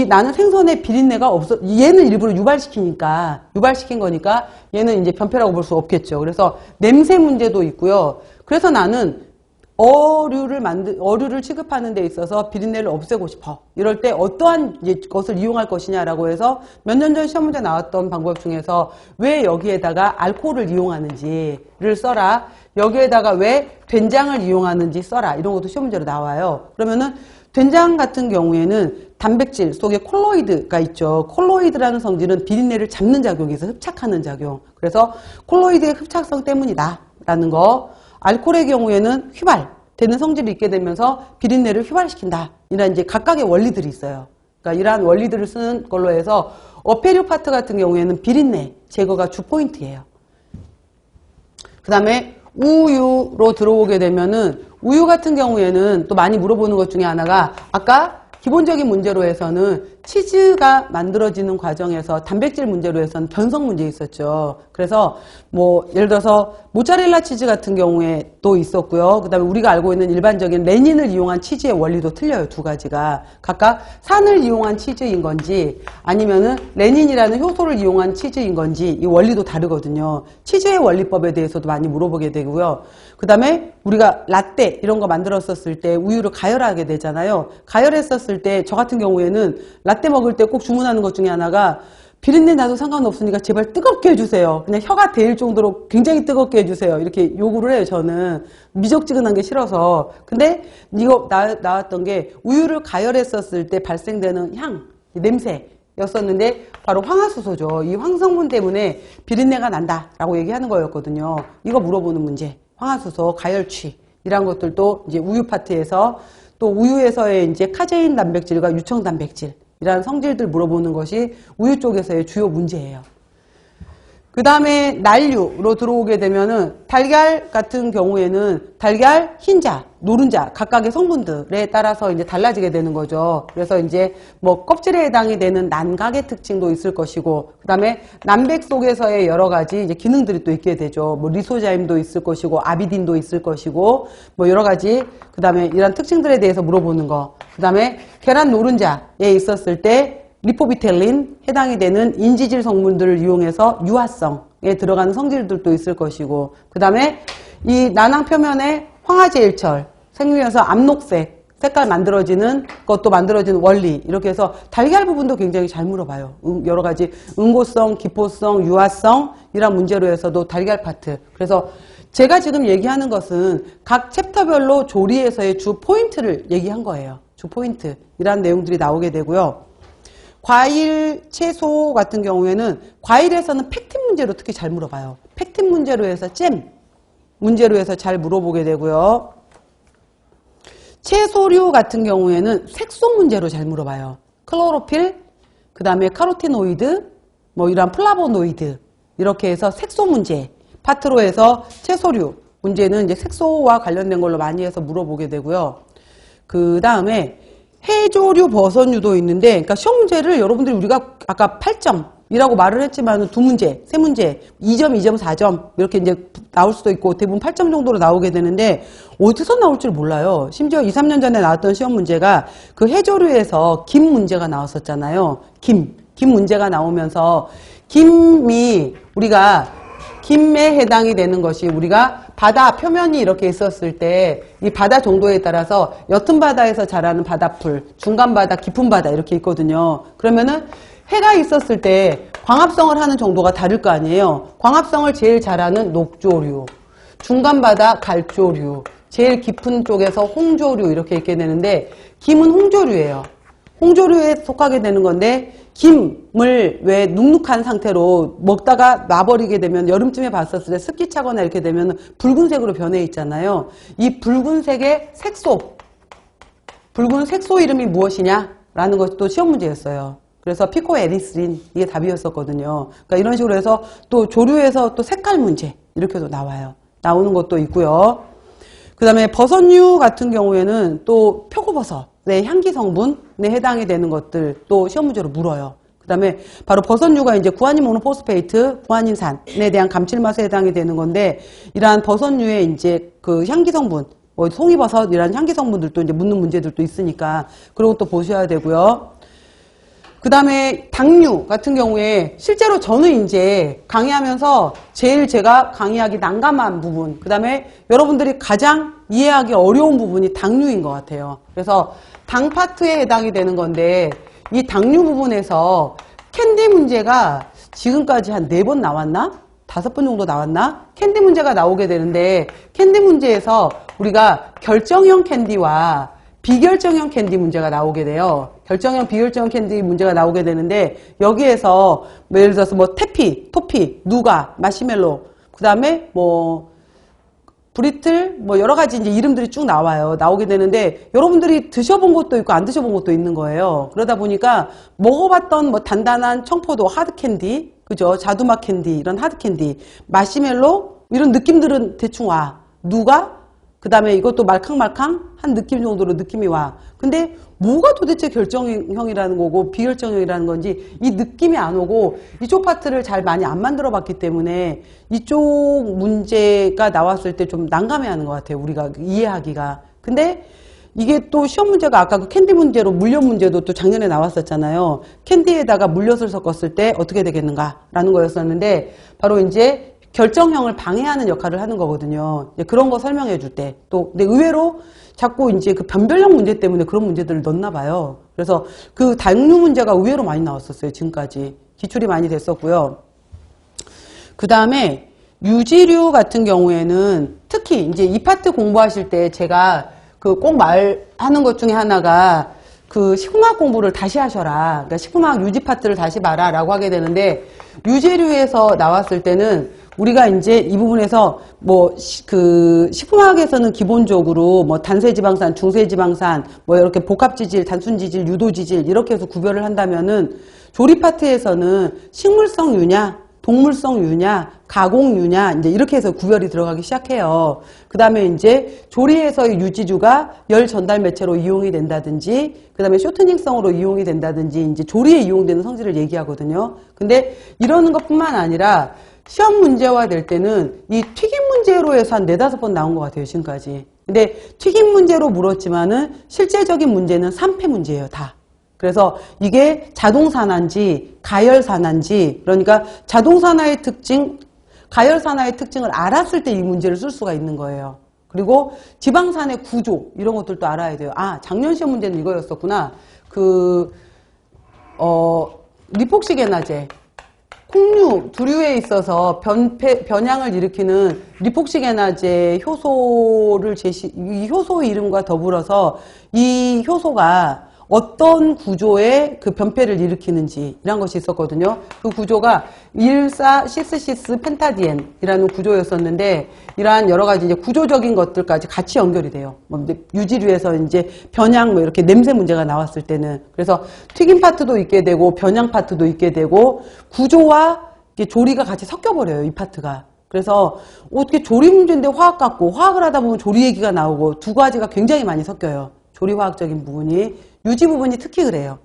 나는 생선에 비린내가 없어, 얘는 일부러 유발시킨 거니까 얘는 이제 변폐라고 볼 수 없겠죠. 그래서 냄새 문제도 있고요. 그래서 나는 어류를 취급하는 데 있어서 비린내를 없애고 싶어. 이럴 때 어떠한 것을 이용할 것이냐라고 해서 몇 년 전 시험 문제 나왔던 방법 중에서 왜 여기에다가 알코올을 이용하는지를 써라. 여기에다가 왜 된장을 이용하는지 써라. 이런 것도 시험 문제로 나와요. 그러면은 된장 같은 경우에는 단백질 속에 콜로이드가 있죠. 콜로이드라는 성질은 비린내를 잡는 작용이 있어요. 흡착하는 작용. 그래서 콜로이드의 흡착성 때문이다 라는 거. 알코올의 경우에는 휘발되는 성질이 있게 되면서 비린내를 휘발시킨다. 이런 이제 각각의 원리들이 있어요. 그러니까 이러한 원리들을 쓰는 걸로 해서 어패류 파트 같은 경우에는 비린내 제거가 주 포인트예요. 그 다음에 우유로 들어오게 되면은 우유 같은 경우에는 또 많이 물어보는 것 중에 하나가 아까 기본적인 문제로 해서는 치즈가 만들어지는 과정에서 단백질 문제로 해서는 변성 문제 있었죠. 그래서 뭐 예를 들어서 모짜렐라 치즈 같은 경우에 또 있었고요. 그 다음에 우리가 알고 있는 일반적인 레닌을 이용한 치즈의 원리도 틀려요. 두 가지가. 각각 산을 이용한 치즈인 건지 아니면은 레닌이라는 효소를 이용한 치즈인 건지 이 원리도 다르거든요. 치즈의 원리법에 대해서도 많이 물어보게 되고요. 그 다음에 우리가 라떼 이런 거 만들었었을 때 우유를 가열하게 되잖아요. 가열했었을 때 저 같은 경우에는 라떼 먹을 때 꼭 주문하는 것 중에 하나가 비린내 나도 상관없으니까 제발 뜨겁게 해주세요. 그냥 혀가 데일 정도로 굉장히 뜨겁게 해주세요. 이렇게 요구를 해요. 저는 미적지근한 게 싫어서. 근데 이거 나왔던 게 우유를 가열했었을 때 발생되는 향, 냄새였었는데 바로 황화수소죠. 이 황성분 때문에 비린내가 난다라고 얘기하는 거였거든요. 이거 물어보는 문제. 황화수소, 가열취 이런 것들도 이제 우유 파트에서 또 우유에서의 이제 카제인 단백질과 유청 단백질 이런 성질들 물어보는 것이 우유 쪽에서의 주요 문제예요. 그 다음에 난류로 들어오게 되면은 달걀 같은 경우에는 달걀, 흰자, 노른자 각각의 성분들에 따라서 이제 달라지게 되는 거죠. 그래서 이제 뭐 껍질에 해당이 되는 난각의 특징도 있을 것이고, 그 다음에 남백 속에서의 여러 가지 이제 기능들이 또 있게 되죠. 뭐 리소자임도 있을 것이고, 아비딘도 있을 것이고, 뭐 여러 가지, 그 다음에 이런 특징들에 대해서 물어보는 거. 그 다음에 계란 노른자에 있었을 때 리포비텔린 해당이 되는 인지질 성분들을 이용해서 유화성에 들어가는 성질들도 있을 것이고, 그 다음에 이 난황 표면에 황화제일철 생리해서 암록색 색깔 만들어지는 것도 만들어지는 원리, 이렇게 해서 달걀 부분도 굉장히 잘 물어봐요. 여러 가지 응고성, 기포성, 유화성 이런 문제로 해서도 달걀 파트. 그래서 제가 지금 얘기하는 것은 각 챕터별로 조리에서의 주 포인트를 얘기한 거예요. 주 포인트 이런 내용들이 나오게 되고요. 과일, 채소 같은 경우에는 과일에서는 팩틴 문제로 특히 잘 물어봐요. 팩틴 문제로 해서 잼 문제로 해서 잘 물어보게 되고요. 채소류 같은 경우에는 색소 문제로 잘 물어봐요. 클로로필, 그 다음에 카로티노이드, 뭐 이런 플라보노이드 이렇게 해서 색소 문제 파트로 해서 채소류 문제는 이제 색소와 관련된 걸로 많이 해서 물어보게 되고요. 그 다음에 해조류, 버섯류도 있는데, 그러니까 시험 문제를 여러분들이 우리가 아까 8점이라고 말을 했지만 두 문제, 세 문제, 2점, 2점, 4점 이렇게 이제 나올 수도 있고 대부분 8점 정도로 나오게 되는데 어디서 나올 줄 몰라요. 심지어 2, 3년 전에 나왔던 시험 문제가 그 해조류에서 김 문제가 나왔었잖아요. 김 문제가 나오면서 김이 우리가 김에 해당이 되는 것이 우리가 바다 표면이 이렇게 있었을 때 이 바다 정도에 따라서 옅은 바다에서 자라는 바다풀, 중간 바다, 깊은 바다 이렇게 있거든요. 그러면은 해가 있었을 때 광합성을 하는 정도가 다를 거 아니에요. 광합성을 제일 잘하는 녹조류, 중간 바다 갈조류, 제일 깊은 쪽에서 홍조류 이렇게 있게 되는데 김은 홍조류예요. 홍조류에 속하게 되는 건데 김을 왜 눅눅한 상태로 먹다가 놔버리게 되면 여름쯤에 봤었을 때 습기 차거나 이렇게 되면 붉은색으로 변해 있잖아요. 이 붉은색의 색소, 붉은 색소 이름이 무엇이냐라는 것이 또 시험 문제였어요. 그래서 피코에리스린 이게 답이었었거든요. 그러니까 이런 식으로 해서 또 조류에서 또 색깔 문제 이렇게도 나오는 것도 있고요. 그 다음에 버섯류 같은 경우에는 또 표고버섯의 향기 성분에 해당이 되는 것들 또 시험 문제로 물어요. 그 다음에 바로 버섯류가 이제 구아닌 모노포스페이트, 구아닌산에 대한 감칠맛에 해당이 되는 건데 이러한 버섯류의 이제 그 향기 성분, 뭐 송이버섯 이런 향기 성분들도 이제 묻는 문제들도 있으니까 그런 것도 보셔야 되고요. 그 다음에 당류 같은 경우에 실제로 저는 이제 강의하면서 제일 제가 강의하기 난감한 부분, 그 다음에 여러분들이 가장 이해하기 어려운 부분이 당류인 것 같아요. 그래서 당 파트에 해당이 되는 건데 이 당류 부분에서 캔디 문제가 지금까지 한 4번 나왔나? 5번 정도 나왔나? 캔디 문제가 나오게 되는데 캔디 문제에서 우리가 결정형 캔디와 비결정형 캔디 문제가 나오게 돼요. 결정형, 비결정형 캔디 문제가 나오게 되는데 여기에서 뭐 예를 들어서 뭐 태피, 토피, 누가, 마시멜로, 그 다음에 뭐 브리틀, 뭐 여러 가지 이제 이름들이 쭉 나오게 되는데 여러분들이 드셔본 것도 있고 안 드셔본 것도 있는 거예요. 그러다 보니까 먹어봤던 뭐 단단한 청포도, 하드 캔디, 그죠? 자두맛 캔디, 이런 하드 캔디, 마시멜로, 이런 느낌들은 대충 와. 누가? 그 다음에 이것도 말캉말캉한 느낌 정도로 느낌이 와. 근데 뭐가 도대체 결정형이라는 거고 비결정형이라는 건지 이 느낌이 안 오고 이쪽 파트를 잘 많이 안 만들어 봤기 때문에 이쪽 문제가 나왔을 때 좀 난감해하는 것 같아요. 우리가 이해하기가. 근데 이게 또 시험 문제가 아까 그 캔디 문제로 물엿 문제도 또 작년에 나왔었잖아요. 캔디에다가 물엿을 섞었을 때 어떻게 되겠는가라는 거였었는데 바로 이제 결정형을 방해하는 역할을 하는 거거든요. 그런 거 설명해 줄 때. 또, 근데 의외로 자꾸 이제 그 변별력 문제 때문에 그런 문제들을 넣나 봐요. 그래서 그 당류 문제가 의외로 많이 나왔었어요. 지금까지. 기출이 많이 됐었고요. 그 다음에 유지류 같은 경우에는 특히 이제 이 파트 공부하실 때 제가 그 꼭 말하는 것 중에 하나가 그 식품화학 공부를 다시 하셔라. 그러니까 식품화학 유지 파트를 다시 봐라 라고 하게 되는데 유제류에서 나왔을 때는 우리가 이제 이 부분에서 뭐 그 식품화학에서는 기본적으로 뭐 단세지방산, 중세지방산, 뭐 이렇게 복합지질, 단순지질, 유도지질 이렇게 해서 구별을 한다면은 조리 파트에서는 식물성 유냐, 동물성 유냐, 가공 유냐 이제 이렇게 해서 구별이 들어가기 시작해요. 그 다음에 이제 조리에서의 유지주가 열 전달 매체로 이용이 된다든지, 그 다음에 쇼트닝성으로 이용이 된다든지 이제 조리에 이용되는 성질을 얘기하거든요. 근데 이러는 것뿐만 아니라 시험 문제화 될 때는 이 튀김 문제로 해서 한 4-5번 나온 것 같아요, 지금까지. 근데 튀김 문제로 물었지만은 실제적인 문제는 3패 문제예요, 다. 그래서 이게 자동산화인지 가열산화인지, 그러니까 자동산화의 특징, 가열산화의 특징을 알았을 때 이 문제를 쓸 수가 있는 거예요. 그리고 지방산의 구조 이런 것들도 알아야 돼요. 아, 작년 시험 문제는 이거였었구나. 리폭시게나제 콩류, 두류에 있어서 변향을 일으키는 리폭시게나제 효소를 이 효소의 이름과 더불어서 이 효소가 어떤 구조의 그 변폐를 일으키는지 이런 것이 있었거든요. 그 구조가 1,4-시스 펜타디엔이라는 구조였었는데 이러한 여러 가지 이제 구조적인 것들까지 같이 연결이 돼요. 뭐 유지류에서 이제 변향 뭐 이렇게 냄새 문제가 나왔을 때는 그래서 튀김 파트도 있게 되고 변향 파트도 있게 되고 구조와 조리가 같이 섞여버려요. 이 파트가. 그래서 어떻게 조리 문제인데 화학 같고 화학을 하다 보면 조리 얘기가 나오고 두 가지가 굉장히 많이 섞여요. 조리화학적인 부분이. 유지 부분이 특히 그래요.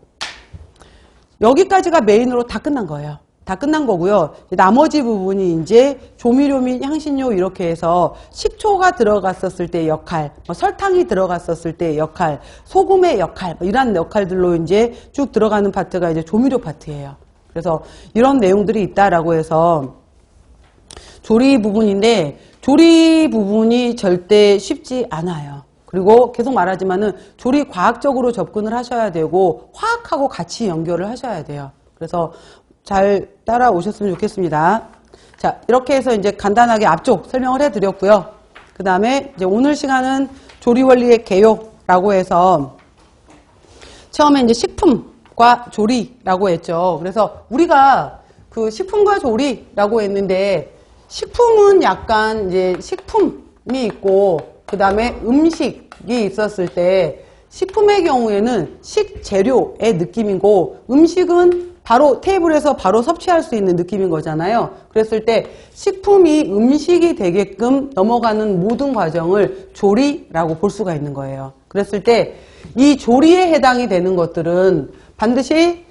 여기까지가 메인으로 다 끝난 거예요. 다 끝난 거고요. 나머지 부분이 이제 조미료 및 향신료 이렇게 해서 식초가 들어갔었을 때의 역할, 설탕이 들어갔었을 때의 역할, 소금의 역할, 이런 역할들로 이제 쭉 들어가는 파트가 이제 조미료 파트예요. 그래서 이런 내용들이 있다라고 해서 조리 부분인데 조리 부분이 절대 쉽지 않아요. 그리고 계속 말하지만은 조리 과학적으로 접근을 하셔야 되고 화학하고 같이 연결을 하셔야 돼요. 그래서 잘 따라오셨으면 좋겠습니다. 자, 이렇게 해서 이제 간단하게 앞쪽 설명을 해드렸고요. 그 다음에 이제 오늘 시간은 조리 원리의 개요라고 해서 처음에 이제 식품과 조리라고 했죠. 그래서 우리가 그 식품과 조리라고 했는데 식품은 약간 이제 식품이 있고 그 다음에 음식이 있었을 때 식품의 경우에는 식재료의 느낌이고 음식은 바로 테이블에서 바로 섭취할 수 있는 느낌인 거잖아요. 그랬을 때 식품이 음식이 되게끔 넘어가는 모든 과정을 조리라고 볼 수가 있는 거예요. 그랬을 때 이 조리에 해당이 되는 것들은 반드시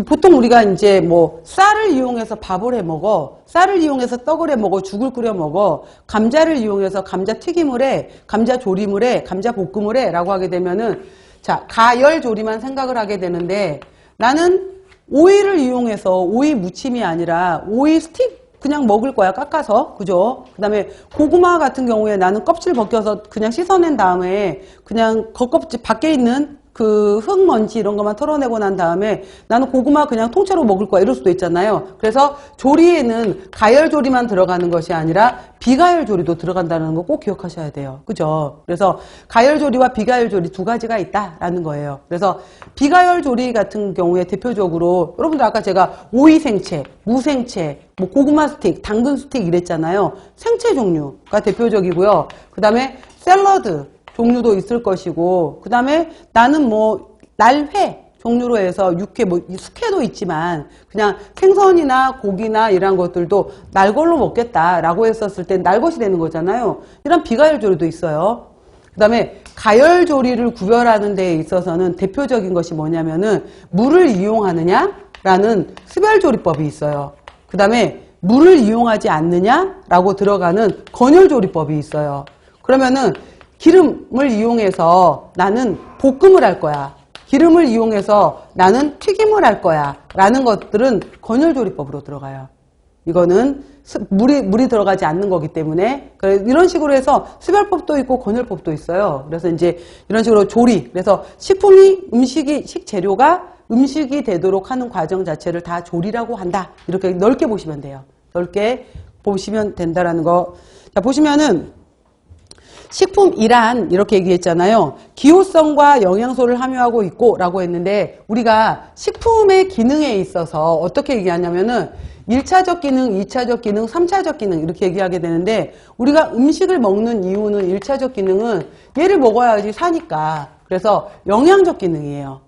보통 우리가 이제 뭐 쌀을 이용해서 밥을 해 먹어, 쌀을 이용해서 떡을 해 먹어, 죽을 끓여 먹어, 감자를 이용해서 감자 튀김을 해, 감자 조림을 해, 감자 볶음을 해 라고 하게 되면은 자, 가열 조리만 생각을 하게 되는데 나는 오이를 이용해서 오이 무침이 아니라 오이 스틱 그냥 먹을 거야, 깎아서. 그죠? 그 다음에 고구마 같은 경우에 나는 껍질 벗겨서 그냥 씻어낸 다음에 그냥 겉껍질 밖에 있는 그 흙먼지 이런 것만 털어내고 난 다음에 나는 고구마 그냥 통째로 먹을 거야 이럴 수도 있잖아요. 그래서 조리에는 가열 조리만 들어가는 것이 아니라 비가열 조리도 들어간다는 거 꼭 기억하셔야 돼요. 그죠? 그래서 가열 조리와 비가열 조리 두 가지가 있다라는 거예요. 그래서 비가열 조리 같은 경우에 대표적으로 여러분들 아까 제가 오이 생채, 무 생채, 뭐 고구마 스틱, 당근 스틱 이랬잖아요. 생채 종류가 대표적이고요. 그 다음에 샐러드 종류도 있을 것이고, 그 다음에 나는 뭐 날회 종류로 해서 육회, 뭐 숙회도 있지만 그냥 생선이나 고기나 이런 것들도 날걸로 먹겠다라고 했었을 때 날것이 되는 거잖아요. 이런 비가열 조리도 있어요. 그 다음에 가열 조리를 구별하는 데 있어서는 대표적인 것이 뭐냐면은 물을 이용하느냐라는 수별조리법이 있어요. 그 다음에 물을 이용하지 않느냐라고 들어가는 건열조리법이 있어요. 그러면은 기름을 이용해서 나는 볶음을 할 거야. 기름을 이용해서 나는 튀김을 할 거야. 라는 것들은 건열조리법으로 들어가요. 이거는 물이 들어가지 않는 거기 때문에 이런 식으로 해서 수별법도 있고 건열법도 있어요. 그래서 이제 이런 식으로 조리. 그래서 식재료가 음식이 되도록 하는 과정 자체를 다 조리라고 한다. 이렇게 넓게 보시면 돼요. 넓게 보시면 된다라는 거. 자, 보시면은 식품이란 이렇게 얘기했잖아요. 기호성과 영양소를 함유하고 있고 라고 했는데 우리가 식품의 기능에 있어서 어떻게 얘기하냐면은 1차적 기능, 2차적 기능, 3차적 기능 이렇게 얘기하게 되는데 우리가 음식을 먹는 이유는 1차적 기능은 얘를 먹어야지 사니까 그래서 영양적 기능이에요.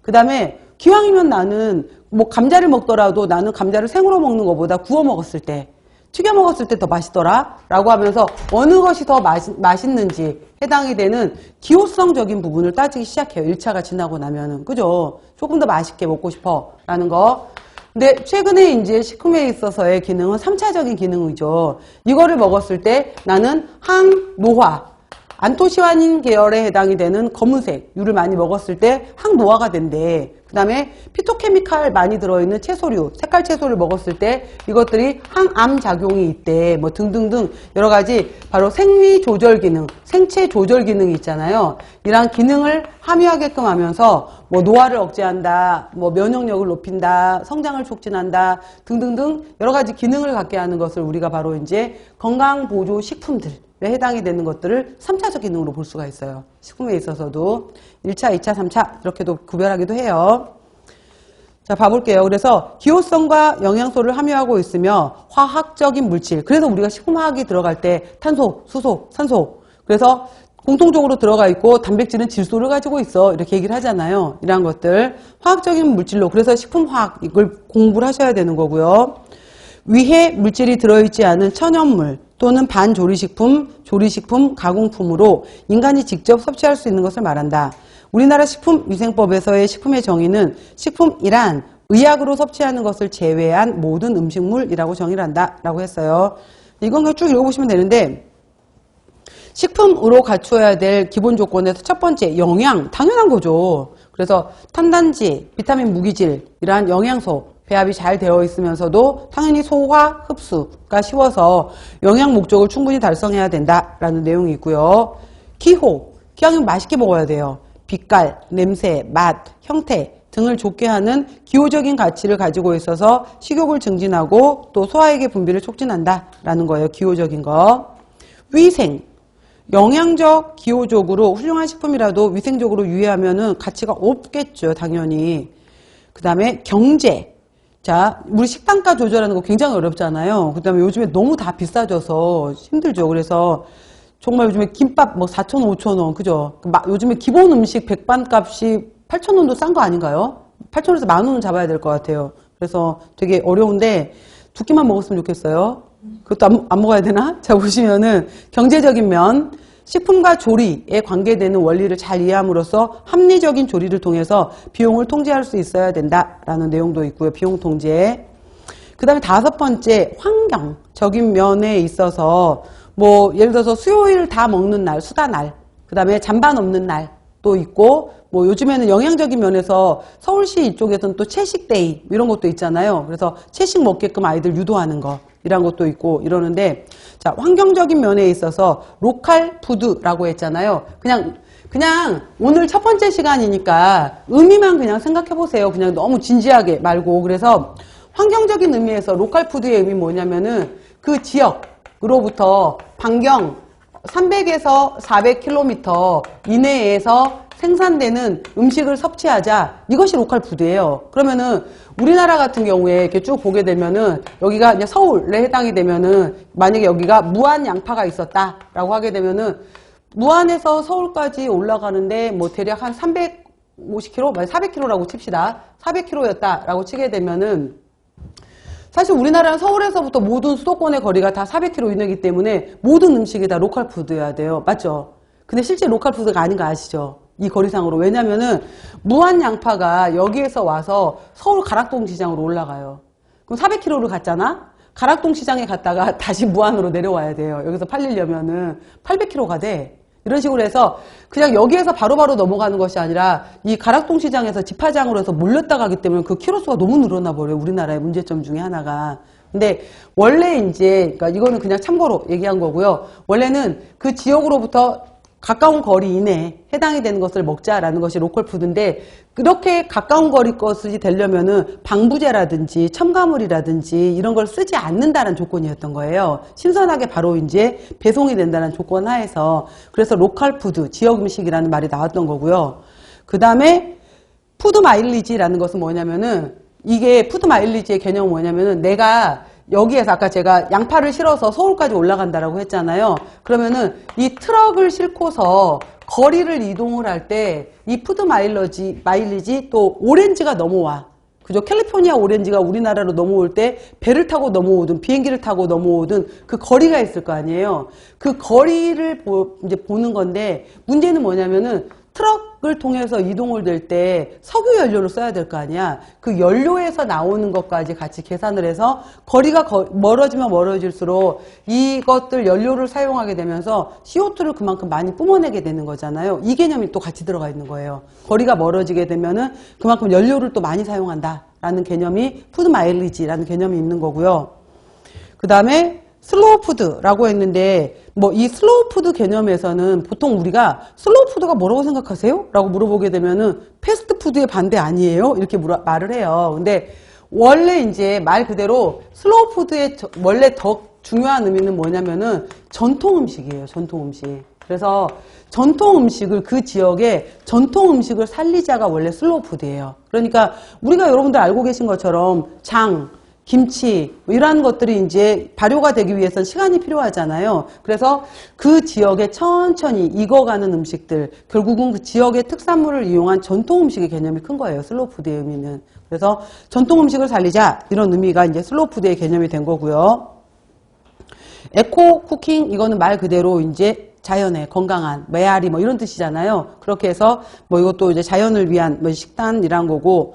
그 다음에 기왕이면 나는 뭐 감자를 먹더라도 나는 감자를 생으로 먹는 것보다 구워 먹었을 때 튀겨 먹었을 때 더 맛있더라 라고 하면서 어느 것이 더 맛있는지 해당이 되는 기호성적인 부분을 따지기 시작해요. 1차가 지나고 나면은. 그죠? 조금 더 맛있게 먹고 싶어 라는 거. 근데 최근에 이제 식품에 있어서의 기능은 3차적인 기능이죠. 이거를 먹었을 때 나는 항노화, 안토시아닌 계열에 해당이 되는 검은색 유를 많이 먹었을 때 항노화가 된대. 그 다음에 피토케미칼 많이 들어있는 채소류, 색깔 채소를 먹었을 때 이것들이 항암 작용이 있대. 뭐 등등등 여러 가지 바로 생리 조절 기능, 생체 조절 기능이 있잖아요. 이러한 기능을 함유하게끔 하면서 뭐 노화를 억제한다, 뭐 면역력을 높인다, 성장을 촉진한다 등등등 여러 가지 기능을 갖게 하는 것을 우리가 바로 이제 건강보조 식품들 에 해당이 되는 것들을 3차적 기능으로 볼 수가 있어요. 식품에 있어서도 1차, 2차, 3차 이렇게도 구별하기도 해요. 자, 봐볼게요. 그래서 기호성과 영양소를 함유하고 있으며 화학적인 물질. 그래서 우리가 식품화학이 들어갈 때 탄소, 수소, 산소. 그래서 공통적으로 들어가 있고 단백질은 질소를 가지고 있어. 이렇게 얘기를 하잖아요. 이러한 것들. 화학적인 물질로. 그래서 식품화학 이걸 공부를 하셔야 되는 거고요. 위해 물질이 들어있지 않은 천연물. 또는 반조리식품, 조리식품, 가공품으로 인간이 직접 섭취할 수 있는 것을 말한다. 우리나라 식품위생법에서의 식품의 정의는 식품이란 의약으로 섭취하는 것을 제외한 모든 음식물이라고 정의를 한다 라고 했어요. 이건 그냥 쭉 읽어보시면 되는데 식품으로 갖추어야 될 기본 조건에서 첫 번째 영양, 당연한 거죠. 그래서 탄단지, 비타민, 무기질 이러한 영양소 배합이 잘 되어 있으면서도 당연히 소화, 흡수가 쉬워서 영양 목적을 충분히 달성해야 된다라는 내용이 있고요. 기호, 기왕이면 맛있게 먹어야 돼요. 빛깔, 냄새, 맛, 형태 등을 좋게 하는 기호적인 가치를 가지고 있어서 식욕을 증진하고 또 소화액의 분비를 촉진한다라는 거예요. 기호적인 거. 위생, 영양적, 기호적으로 훌륭한 식품이라도 위생적으로 유해하면은 가치가 없겠죠. 당연히. 그 다음에 경제. 자, 우리 식단가 조절하는 거 굉장히 어렵잖아요. 그 다음에 요즘에 너무 다 비싸져서 힘들죠. 그래서 정말 요즘에 김밥 뭐 4,000원, 5,000원, 그죠? 요즘에 기본 음식 백반값이 8,000원도 싼 거 아닌가요? 8,000원에서 10,000원은 잡아야 될 것 같아요. 그래서 되게 어려운데 두 끼만 먹었으면 좋겠어요. 그것도 안 먹어야 되나? 자, 보시면은 경제적인 면, 식품과 조리에 관계되는 원리를 잘 이해함으로써 합리적인 조리를 통해서 비용을 통제할 수 있어야 된다라는 내용도 있고요. 비용 통제. 그 다음에 5번째 환경적인 면에 있어서 뭐 예를 들어서 수요일 다 먹는 날, 수다 날, 그 다음에 잔반 없는 날도 있고 뭐 요즘에는 영양적인 면에서 서울시 이쪽에서는 또 채식데이 이런 것도 있잖아요. 그래서 채식 먹게끔 아이들 유도하는 거 이런 것도 있고 이러는데 자, 환경적인 면에 있어서 로컬 푸드라고 했잖아요. 그냥 그냥 오늘 첫 번째 시간이니까 의미만 그냥 생각해 보세요. 그냥 너무 진지하게 말고. 그래서 환경적인 의미에서 로컬 푸드의 의미 뭐냐면은 그 지역으로부터 반경 300에서 400km 이내에서 생산되는 음식을 섭취하자. 이것이 로컬 푸드예요. 그러면은 우리나라 같은 경우에 이렇게 쭉 보게 되면은 여기가 이제 서울에 해당이 되면은 만약에 여기가 무안 양파가 있었다라고 하게 되면은 무안에서 서울까지 올라가는데 뭐 대략 한 350km, 400km라고 칩시다. 400km였다라고 치게 되면은 사실 우리나라는 서울에서부터 모든 수도권의 거리가 다 400km 이내이기 때문에 모든 음식이 다 로컬 푸드여야 돼요. 맞죠? 근데 실제 로컬 푸드가 아닌 거 아시죠? 이 거리상으로. 왜냐면은 무안 양파가 여기에서 와서 서울 가락동 시장으로 올라가요. 그럼 400km를 갔잖아? 가락동 시장에 갔다가 다시 무안으로 내려와야 돼요. 여기서 팔리려면은 800km가 돼. 이런 식으로 해서 그냥 여기에서 바로바로 넘어가는 것이 아니라 이 가락동 시장에서 집화장으로 해서 몰렸다 가기 때문에 그 키로수가 너무 늘어나 버려요. 우리나라의 문제점 중에 하나가. 근데 원래 이제 그러니까 이거는 그냥 참고로 얘기한 거고요. 원래는 그 지역으로부터 가까운 거리 이내에 해당이 되는 것을 먹자라는 것이 로컬 푸드인데 그렇게 가까운 거리 것이 되려면은 방부제라든지 첨가물이라든지 이런 걸 쓰지 않는다는 조건이었던 거예요. 신선하게 바로 이제 배송이 된다는 조건 하에서 그래서 로컬 푸드, 지역 음식이라는 말이 나왔던 거고요. 그 다음에 푸드 마일리지라는 것은 뭐냐면은 이게 푸드 마일리지의 개념은 뭐냐면은 내가 여기에서 아까 제가 양파를 실어서 서울까지 올라간다라고 했잖아요. 그러면은 이 트럭을 싣고서 거리를 이동을 할 때 이 푸드 마일리지 또 오렌지가 넘어와. 그죠? 캘리포니아 오렌지가 우리나라로 넘어올 때 배를 타고 넘어오든 비행기를 타고 넘어오든 그 거리가 있을 거 아니에요. 그 거리를 이제 보는 건데 문제는 뭐냐면은 트럭을 통해서 이동을 될 때 석유 연료를 써야 될 거 아니야. 그 연료에서 나오는 것까지 같이 계산을 해서 거리가 멀어지면 멀어질수록 이것들 연료를 사용하게 되면서 CO2를 그만큼 많이 뿜어내게 되는 거잖아요. 이 개념이 또 같이 들어가 있는 거예요. 거리가 멀어지게 되면은 그만큼 연료를 또 많이 사용한다라는 개념이 푸드 마일리지라는 개념이 있는 거고요. 그 다음에 슬로우 푸드라고 했는데 뭐 이 슬로우 푸드 개념에서는 보통 우리가 슬로우 푸드가 뭐라고 생각하세요? 라고 물어보게 되면은 패스트푸드의 반대 아니에요? 이렇게 말을 해요. 근데 원래 이제 말 그대로 슬로우 푸드의 원래 더 중요한 의미는 뭐냐면은 전통 음식이에요. 전통 음식. 그래서 전통 음식을 그 지역의 전통 음식을 살리자가 원래 슬로우 푸드예요. 그러니까 우리가 여러분들 알고 계신 것처럼 장, 김치 뭐 이러한 것들이 이제 발효가 되기 위해서는 시간이 필요하잖아요. 그래서 그 지역에 천천히 익어가는 음식들 결국은 그 지역의 특산물을 이용한 전통 음식의 개념이 큰 거예요. 슬로우 푸드의 의미는. 그래서 전통 음식을 살리자 이런 의미가 이제 슬로우 푸드의 개념이 된 거고요. 에코 쿠킹 이거는 말 그대로 이제 자연의 건강한 메아리 뭐 이런 뜻이잖아요. 그렇게 해서 뭐 이것도 이제 자연을 위한 뭐 식단이란 거고.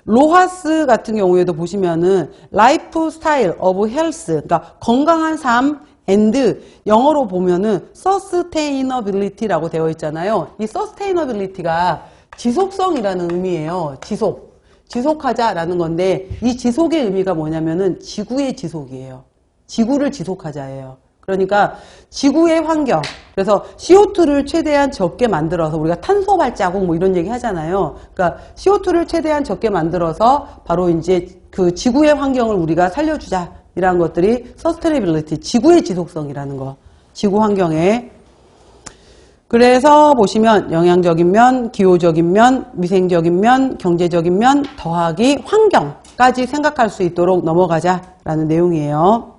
로하스 같은 경우에도 보시면은 라이프 스타일 오브 헬스 그러니까 건강한 삶 and 영어로 보면은 서스테이너빌리티라고 되어 있잖아요. 이 서스테이너빌리티가 지속성이라는 의미예요. 지속하자라는 건데 이 지속의 의미가 뭐냐면은 지구의 지속이에요. 지구를 지속하자예요. 그러니까 지구의 환경 그래서 CO2를 최대한 적게 만들어서 우리가 탄소 발자국 뭐 이런 얘기 하잖아요. 그러니까 CO2를 최대한 적게 만들어서 바로 이제 그 지구의 환경을 우리가 살려주자 이런 것들이 서스테이너빌리티 지구의 지속성이라는 거 지구 환경에 그래서 보시면 영양적인 면, 기호적인 면, 위생적인 면, 경제적인 면 더하기 환경까지 생각할 수 있도록 넘어가자라는 내용이에요.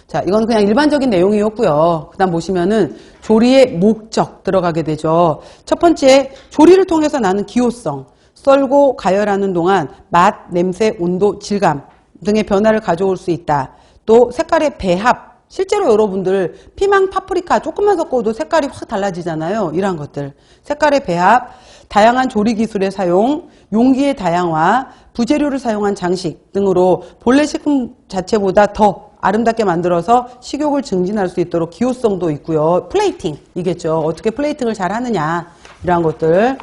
자, 이건 그냥 일반적인 내용이었고요. 그 다음 보시면은 조리의 목적 들어가게 되죠. 첫 번째, 조리를 통해서 나는 기호성, 썰고 가열하는 동안 맛, 냄새, 온도, 질감 등의 변화를 가져올 수 있다. 또 색깔의 배합, 실제로 여러분들 피망, 파프리카 조금만 섞어도 색깔이 확 달라지잖아요. 이러한 것들. 색깔의 배합, 다양한 조리 기술의 사용, 용기의 다양화, 부재료를 사용한 장식 등으로 본래 식품 자체보다 더 아름답게 만들어서 식욕을 증진할 수 있도록 기호성도 있고요. 플레이팅이겠죠. 어떻게 플레이팅을 잘 하느냐 이러한 것들.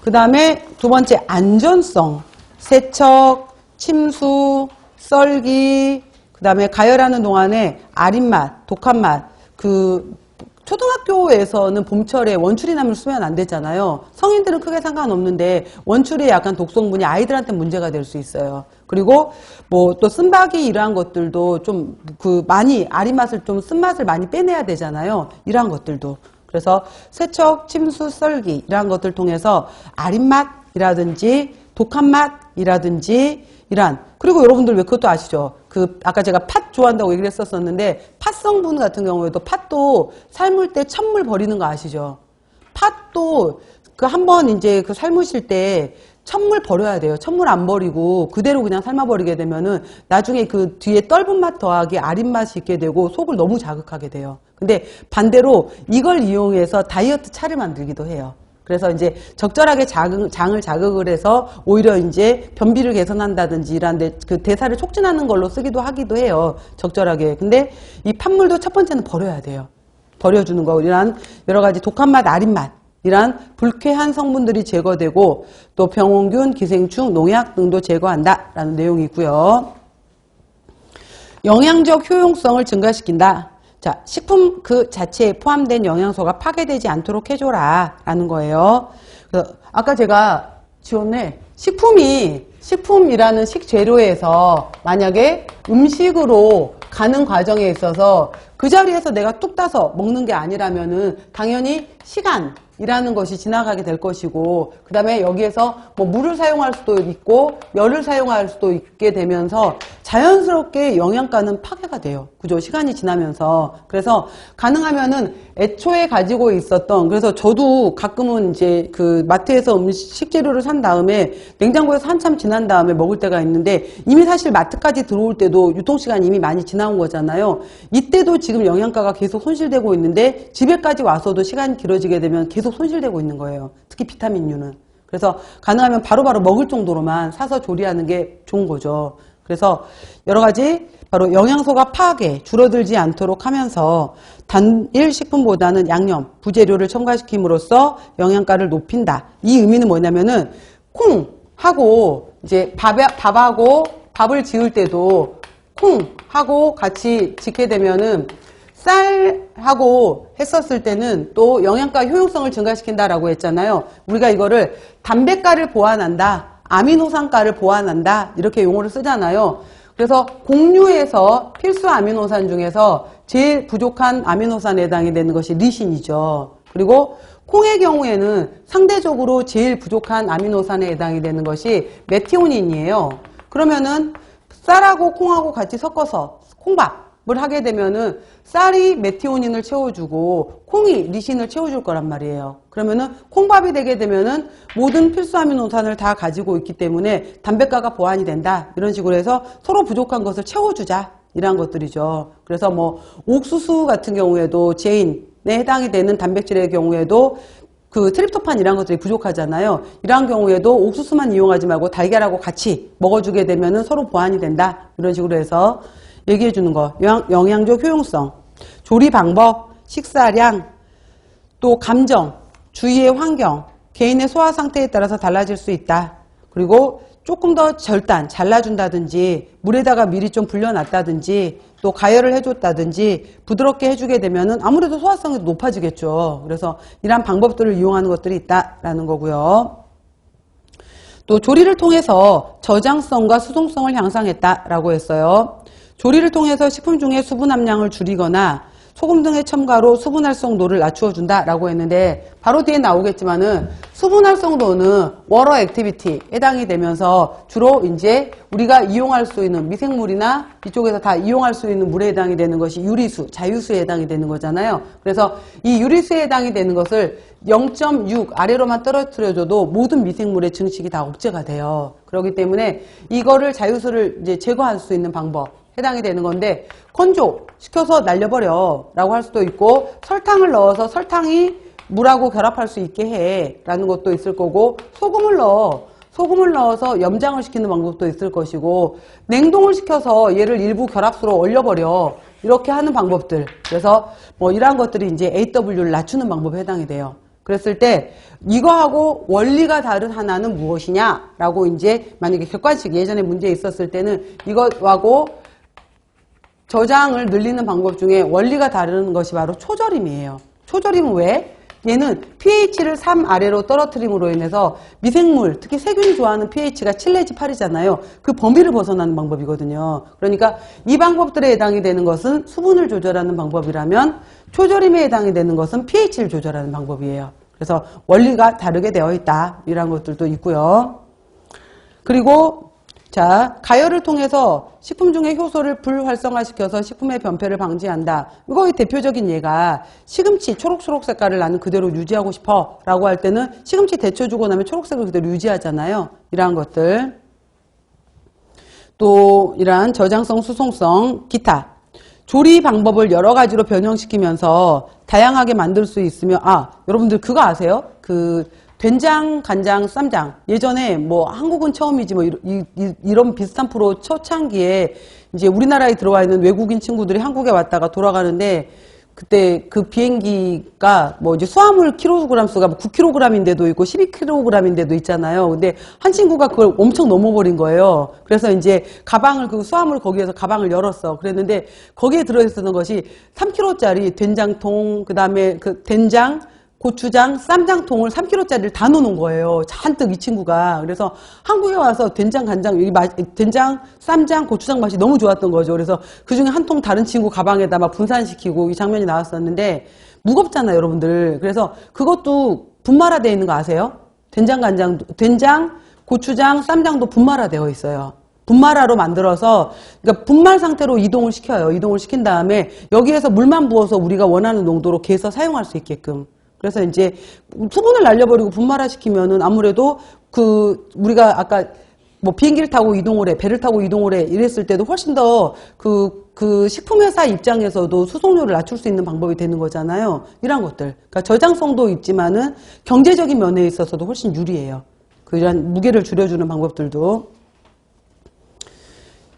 그 다음에 두 번째 안전성, 세척, 침수, 썰기, 그 다음에 가열하는 동안에 아린 맛, 독한 맛, 그 초등학교에서는 봄철에 원추리나물 쓰면 안 되잖아요. 성인들은 크게 상관없는데 원추리에 약간 독성분이 아이들한테 문제가 될 수 있어요. 그리고 뭐 또 쓴바기 이러한 것들도 좀 많이 아린맛을 좀 쓴맛을 많이 빼내야 되잖아요. 이러한 것들도. 그래서 세척, 침수, 썰기 이러한 것들 통해서 아린맛이라든지 독한 맛이라든지 이러한, 그리고 여러분들 왜 그것도 아시죠? 아까 제가 팥 좋아한다고 얘기를 했었는데 팥 성분 같은 경우에도 팥도 삶을 때 찬물 버리는 거 아시죠? 팥도 한번 이제 삶으실 때 찬물 버려야 돼요. 찬물 안 버리고 그대로 그냥 삶아버리게 되면은 나중에 그 뒤에 떫은 맛 더하기 아린 맛이 있게 되고 속을 너무 자극하게 돼요. 근데 반대로 이걸 이용해서 다이어트 차를 만들기도 해요. 그래서 이제 적절하게 장을 자극을 해서 오히려 이제 변비를 개선한다든지 이런 그 대사를 촉진하는 걸로 쓰기도 하기도 해요. 적절하게. 근데 이 팥물도 첫 번째는 버려야 돼요. 버려주는 거. 이런 여러 가지 독한 맛, 아린 맛. 이런 불쾌한 성분들이 제거되고 또 병원균, 기생충, 농약 등도 제거한다라는 내용이 있고요. 영양적 효용성을 증가시킨다. 자, 식품 그 자체에 포함된 영양소가 파괴되지 않도록 해줘라 라는 거예요. 그래서 아까 제가 지웠네. 식품이라는 식재료에서 만약에 음식으로 가는 과정에 있어서 그 자리에서 내가 뚝 따서 먹는 게 아니라면은 당연히 시간이라는 것이 지나가게 될 것이고, 그 다음에 여기에서 뭐 물을 사용할 수도 있고 열을 사용할 수도 있게 되면서 자연스럽게 영양가는 파괴가 돼요. 그죠? 시간이 지나면서. 그래서 가능하면은 애초에 가지고 있었던, 그래서 저도 가끔은 이제 그 마트에서 식재료를 산 다음에 냉장고에서 한참 지난 다음에 먹을 때가 있는데, 이미 사실 마트까지 들어올 때도 유통시간이 이미 많이 지나온 거잖아요. 이때도 지금 영양가가 계속 손실되고 있는데 집에까지 와서도 시간이 길어지게 되면 계속 손실되고 있는 거예요. 특히 비타민류는. 그래서 가능하면 바로바로 먹을 정도로만 사서 조리하는 게 좋은 거죠. 그래서 여러 가지 바로 영양소가 파괴, 줄어들지 않도록 하면서 단일 식품보다는 양념, 부재료를 첨가시킴으로써 영양가를 높인다. 이 의미는 뭐냐면은 콩하고 이제 밥을 지을 때도 콩하고 같이 짓게 되면은 쌀하고 했었을 때는 또 영양가 효용성을 증가시킨다라고 했잖아요. 우리가 이거를 단백가를 보완한다, 아미노산가를 보완한다 이렇게 용어를 쓰잖아요. 그래서 곡류에서 필수 아미노산 중에서 제일 부족한 아미노산에 해당이 되는 것이 리신이죠. 그리고 콩의 경우에는 상대적으로 제일 부족한 아미노산에 해당이 되는 것이 메티오닌이에요. 그러면은 쌀하고 콩하고 같이 섞어서 콩밥을 하게 되면은 쌀이 메티오닌을 채워주고 콩이 리신을 채워줄 거란 말이에요. 그러면은 콩밥이 되게 되면은 모든 필수 아미노산을 다 가지고 있기 때문에 단백가가 보완이 된다. 이런 식으로 해서 서로 부족한 것을 채워주자. 이런 것들이죠. 그래서 뭐 옥수수 같은 경우에도 제인에 해당이 되는 단백질의 경우에도 그 트립토판 이런 것들이 부족하잖아요. 이러한 경우에도 옥수수만 이용하지 말고 달걀하고 같이 먹어주게 되면은 서로 보완이 된다. 이런 식으로 해서 얘기해 주는 거. 영양적 효용성, 조리 방법, 식사량, 또 감정, 주위의 환경, 개인의 소화 상태에 따라서 달라질 수 있다. 그리고 조금 더 잘라준다든지 물에다가 미리 좀 불려놨다든지 또 가열을 해줬다든지 부드럽게 해주게 되면은 아무래도 소화성이 높아지겠죠. 그래서 이러한 방법들을 이용하는 것들이 있다라는 거고요. 또 조리를 통해서 저장성과 수동성을 향상했다라고 했어요. 조리를 통해서 식품 중에 수분 함량을 줄이거나 소금 등의 첨가로 수분 활성도를 낮추어 준다라고 했는데, 바로 뒤에 나오겠지만은 수분 활성도는 워러 액티비티에 해당이 되면서 주로 이제 우리가 이용할 수 있는 미생물이나 이쪽에서 다 이용할 수 있는 물에 해당이 되는 것이 유리수, 자유수에 해당이 되는 거잖아요. 그래서 이 유리수에 해당이 되는 것을 0.6 아래로만 떨어뜨려줘도 모든 미생물의 증식이 다 억제가 돼요. 그렇기 때문에 이거를 자유수를 이제 제거할 수 있는 방법 해당이 되는 건데, 건조 시켜서 날려버려 라고 할 수도 있고, 설탕을 넣어서 설탕이 물하고 결합할 수 있게 해 라는 것도 있을 거고, 소금을 넣어서 염장을 시키는 방법도 있을 것이고, 냉동을 시켜서 얘를 일부 결합수로 얼려버려 이렇게 하는 방법들. 그래서 뭐 이러한 것들이 이제 AW를 낮추는 방법에 해당이 돼요. 그랬을 때 이거하고 원리가 다른 하나는 무엇이냐 라고 이제 만약에 객관식 예전에 문제 있었을 때는 이거하고 저장을 늘리는 방법 중에 원리가 다른 것이 바로 초절임이에요. 초절임은 왜? 얘는 pH를 3 아래로 떨어뜨림으로 인해서 미생물, 특히 세균이 좋아하는 pH가 7 내지 8이잖아요. 그 범위를 벗어나는 방법이거든요. 그러니까 이 방법들에 해당이 되는 것은 수분을 조절하는 방법이라면 초절임에 해당이 되는 것은 pH를 조절하는 방법이에요. 그래서 원리가 다르게 되어 있다. 이런 것들도 있고요. 그리고 자, 가열을 통해서 식품 중에 효소를 불활성화시켜서 식품의 변폐를 방지한다. 이거의 대표적인 예가 시금치 초록초록 색깔을 나는 그대로 유지하고 싶어 라고 할 때는 시금치 데쳐주고 나면 초록색을 그대로 유지하잖아요. 이러한 것들. 또 이러한 저장성, 수송성, 기타. 조리 방법을 여러 가지로 변형시키면서 다양하게 만들 수 있으며 여러분들 그거 아세요? 된장, 간장, 쌈장. 예전에 뭐 한국은 처음이지 뭐 이런 비슷한 프로 초창기에 이제 우리나라에 들어와 있는 외국인 친구들이 한국에 왔다가 돌아가는데 그때 그 비행기가 뭐 이제 수화물 킬로그램 수가 9kg인데도 있고 12kg인데도 있잖아요. 근데 한 친구가 그걸 엄청 넘어버린 거예요. 그래서 이제 가방을 그 수화물 거기에서 가방을 열었어. 그랬는데 거기에 들어있었던 것이 3kg짜리 된장통, 그다음에 그 된장, 고추장, 쌈장통을 3kg짜리를 다 넣어놓은 거예요. 잔뜩 이 친구가. 그래서 한국에 와서 된장, 간장, 된장, 쌈장, 고추장 맛이 너무 좋았던 거죠. 그래서 그 중에 한 통 다른 친구 가방에다 막 분산시키고 이 장면이 나왔었는데 무겁잖아요, 여러분들. 그래서 그것도 분말화되어 있는 거 아세요? 된장, 간장, 된장, 고추장, 쌈장도 분말화되어 있어요. 분말화로 만들어서 그러니까 분말 상태로 이동을 시켜요. 이동을 시킨 다음에 여기에서 물만 부어서 우리가 원하는 농도로 개서 사용할 수 있게끔. 그래서 이제 수분을 날려버리고 분말화시키면은 아무래도 우리가 아까 뭐 비행기를 타고 이동을 해, 배를 타고 이동을 해 이랬을 때도 훨씬 더 그 식품회사 입장에서도 수송료를 낮출 수 있는 방법이 되는 거잖아요. 이런 것들. 그러니까 저장성도 있지만은 경제적인 면에 있어서도 훨씬 유리해요. 이런 무게를 줄여주는 방법들도.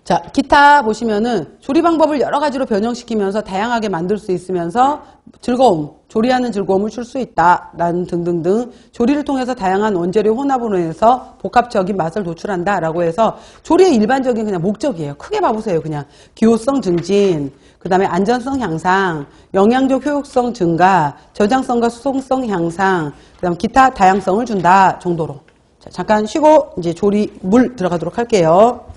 자, 기타 보시면은 조리 방법을 여러 가지로 변형시키면서 다양하게 만들 수 있으면서 즐거움, 조리하는 즐거움을 줄 수 있다. 라는 등등등. 조리를 통해서 다양한 원재료 혼합으로 인해서 복합적인 맛을 도출한다. 라고 해서 조리의 일반적인 그냥 목적이에요. 크게 봐보세요. 그냥 기호성 증진, 그 다음에 안전성 향상, 영양적 효용성 증가, 저장성과 수송성 향상, 그 다음 기타 다양성을 준다. 정도로. 자, 잠깐 쉬고 이제 조리 물 들어가도록 할게요.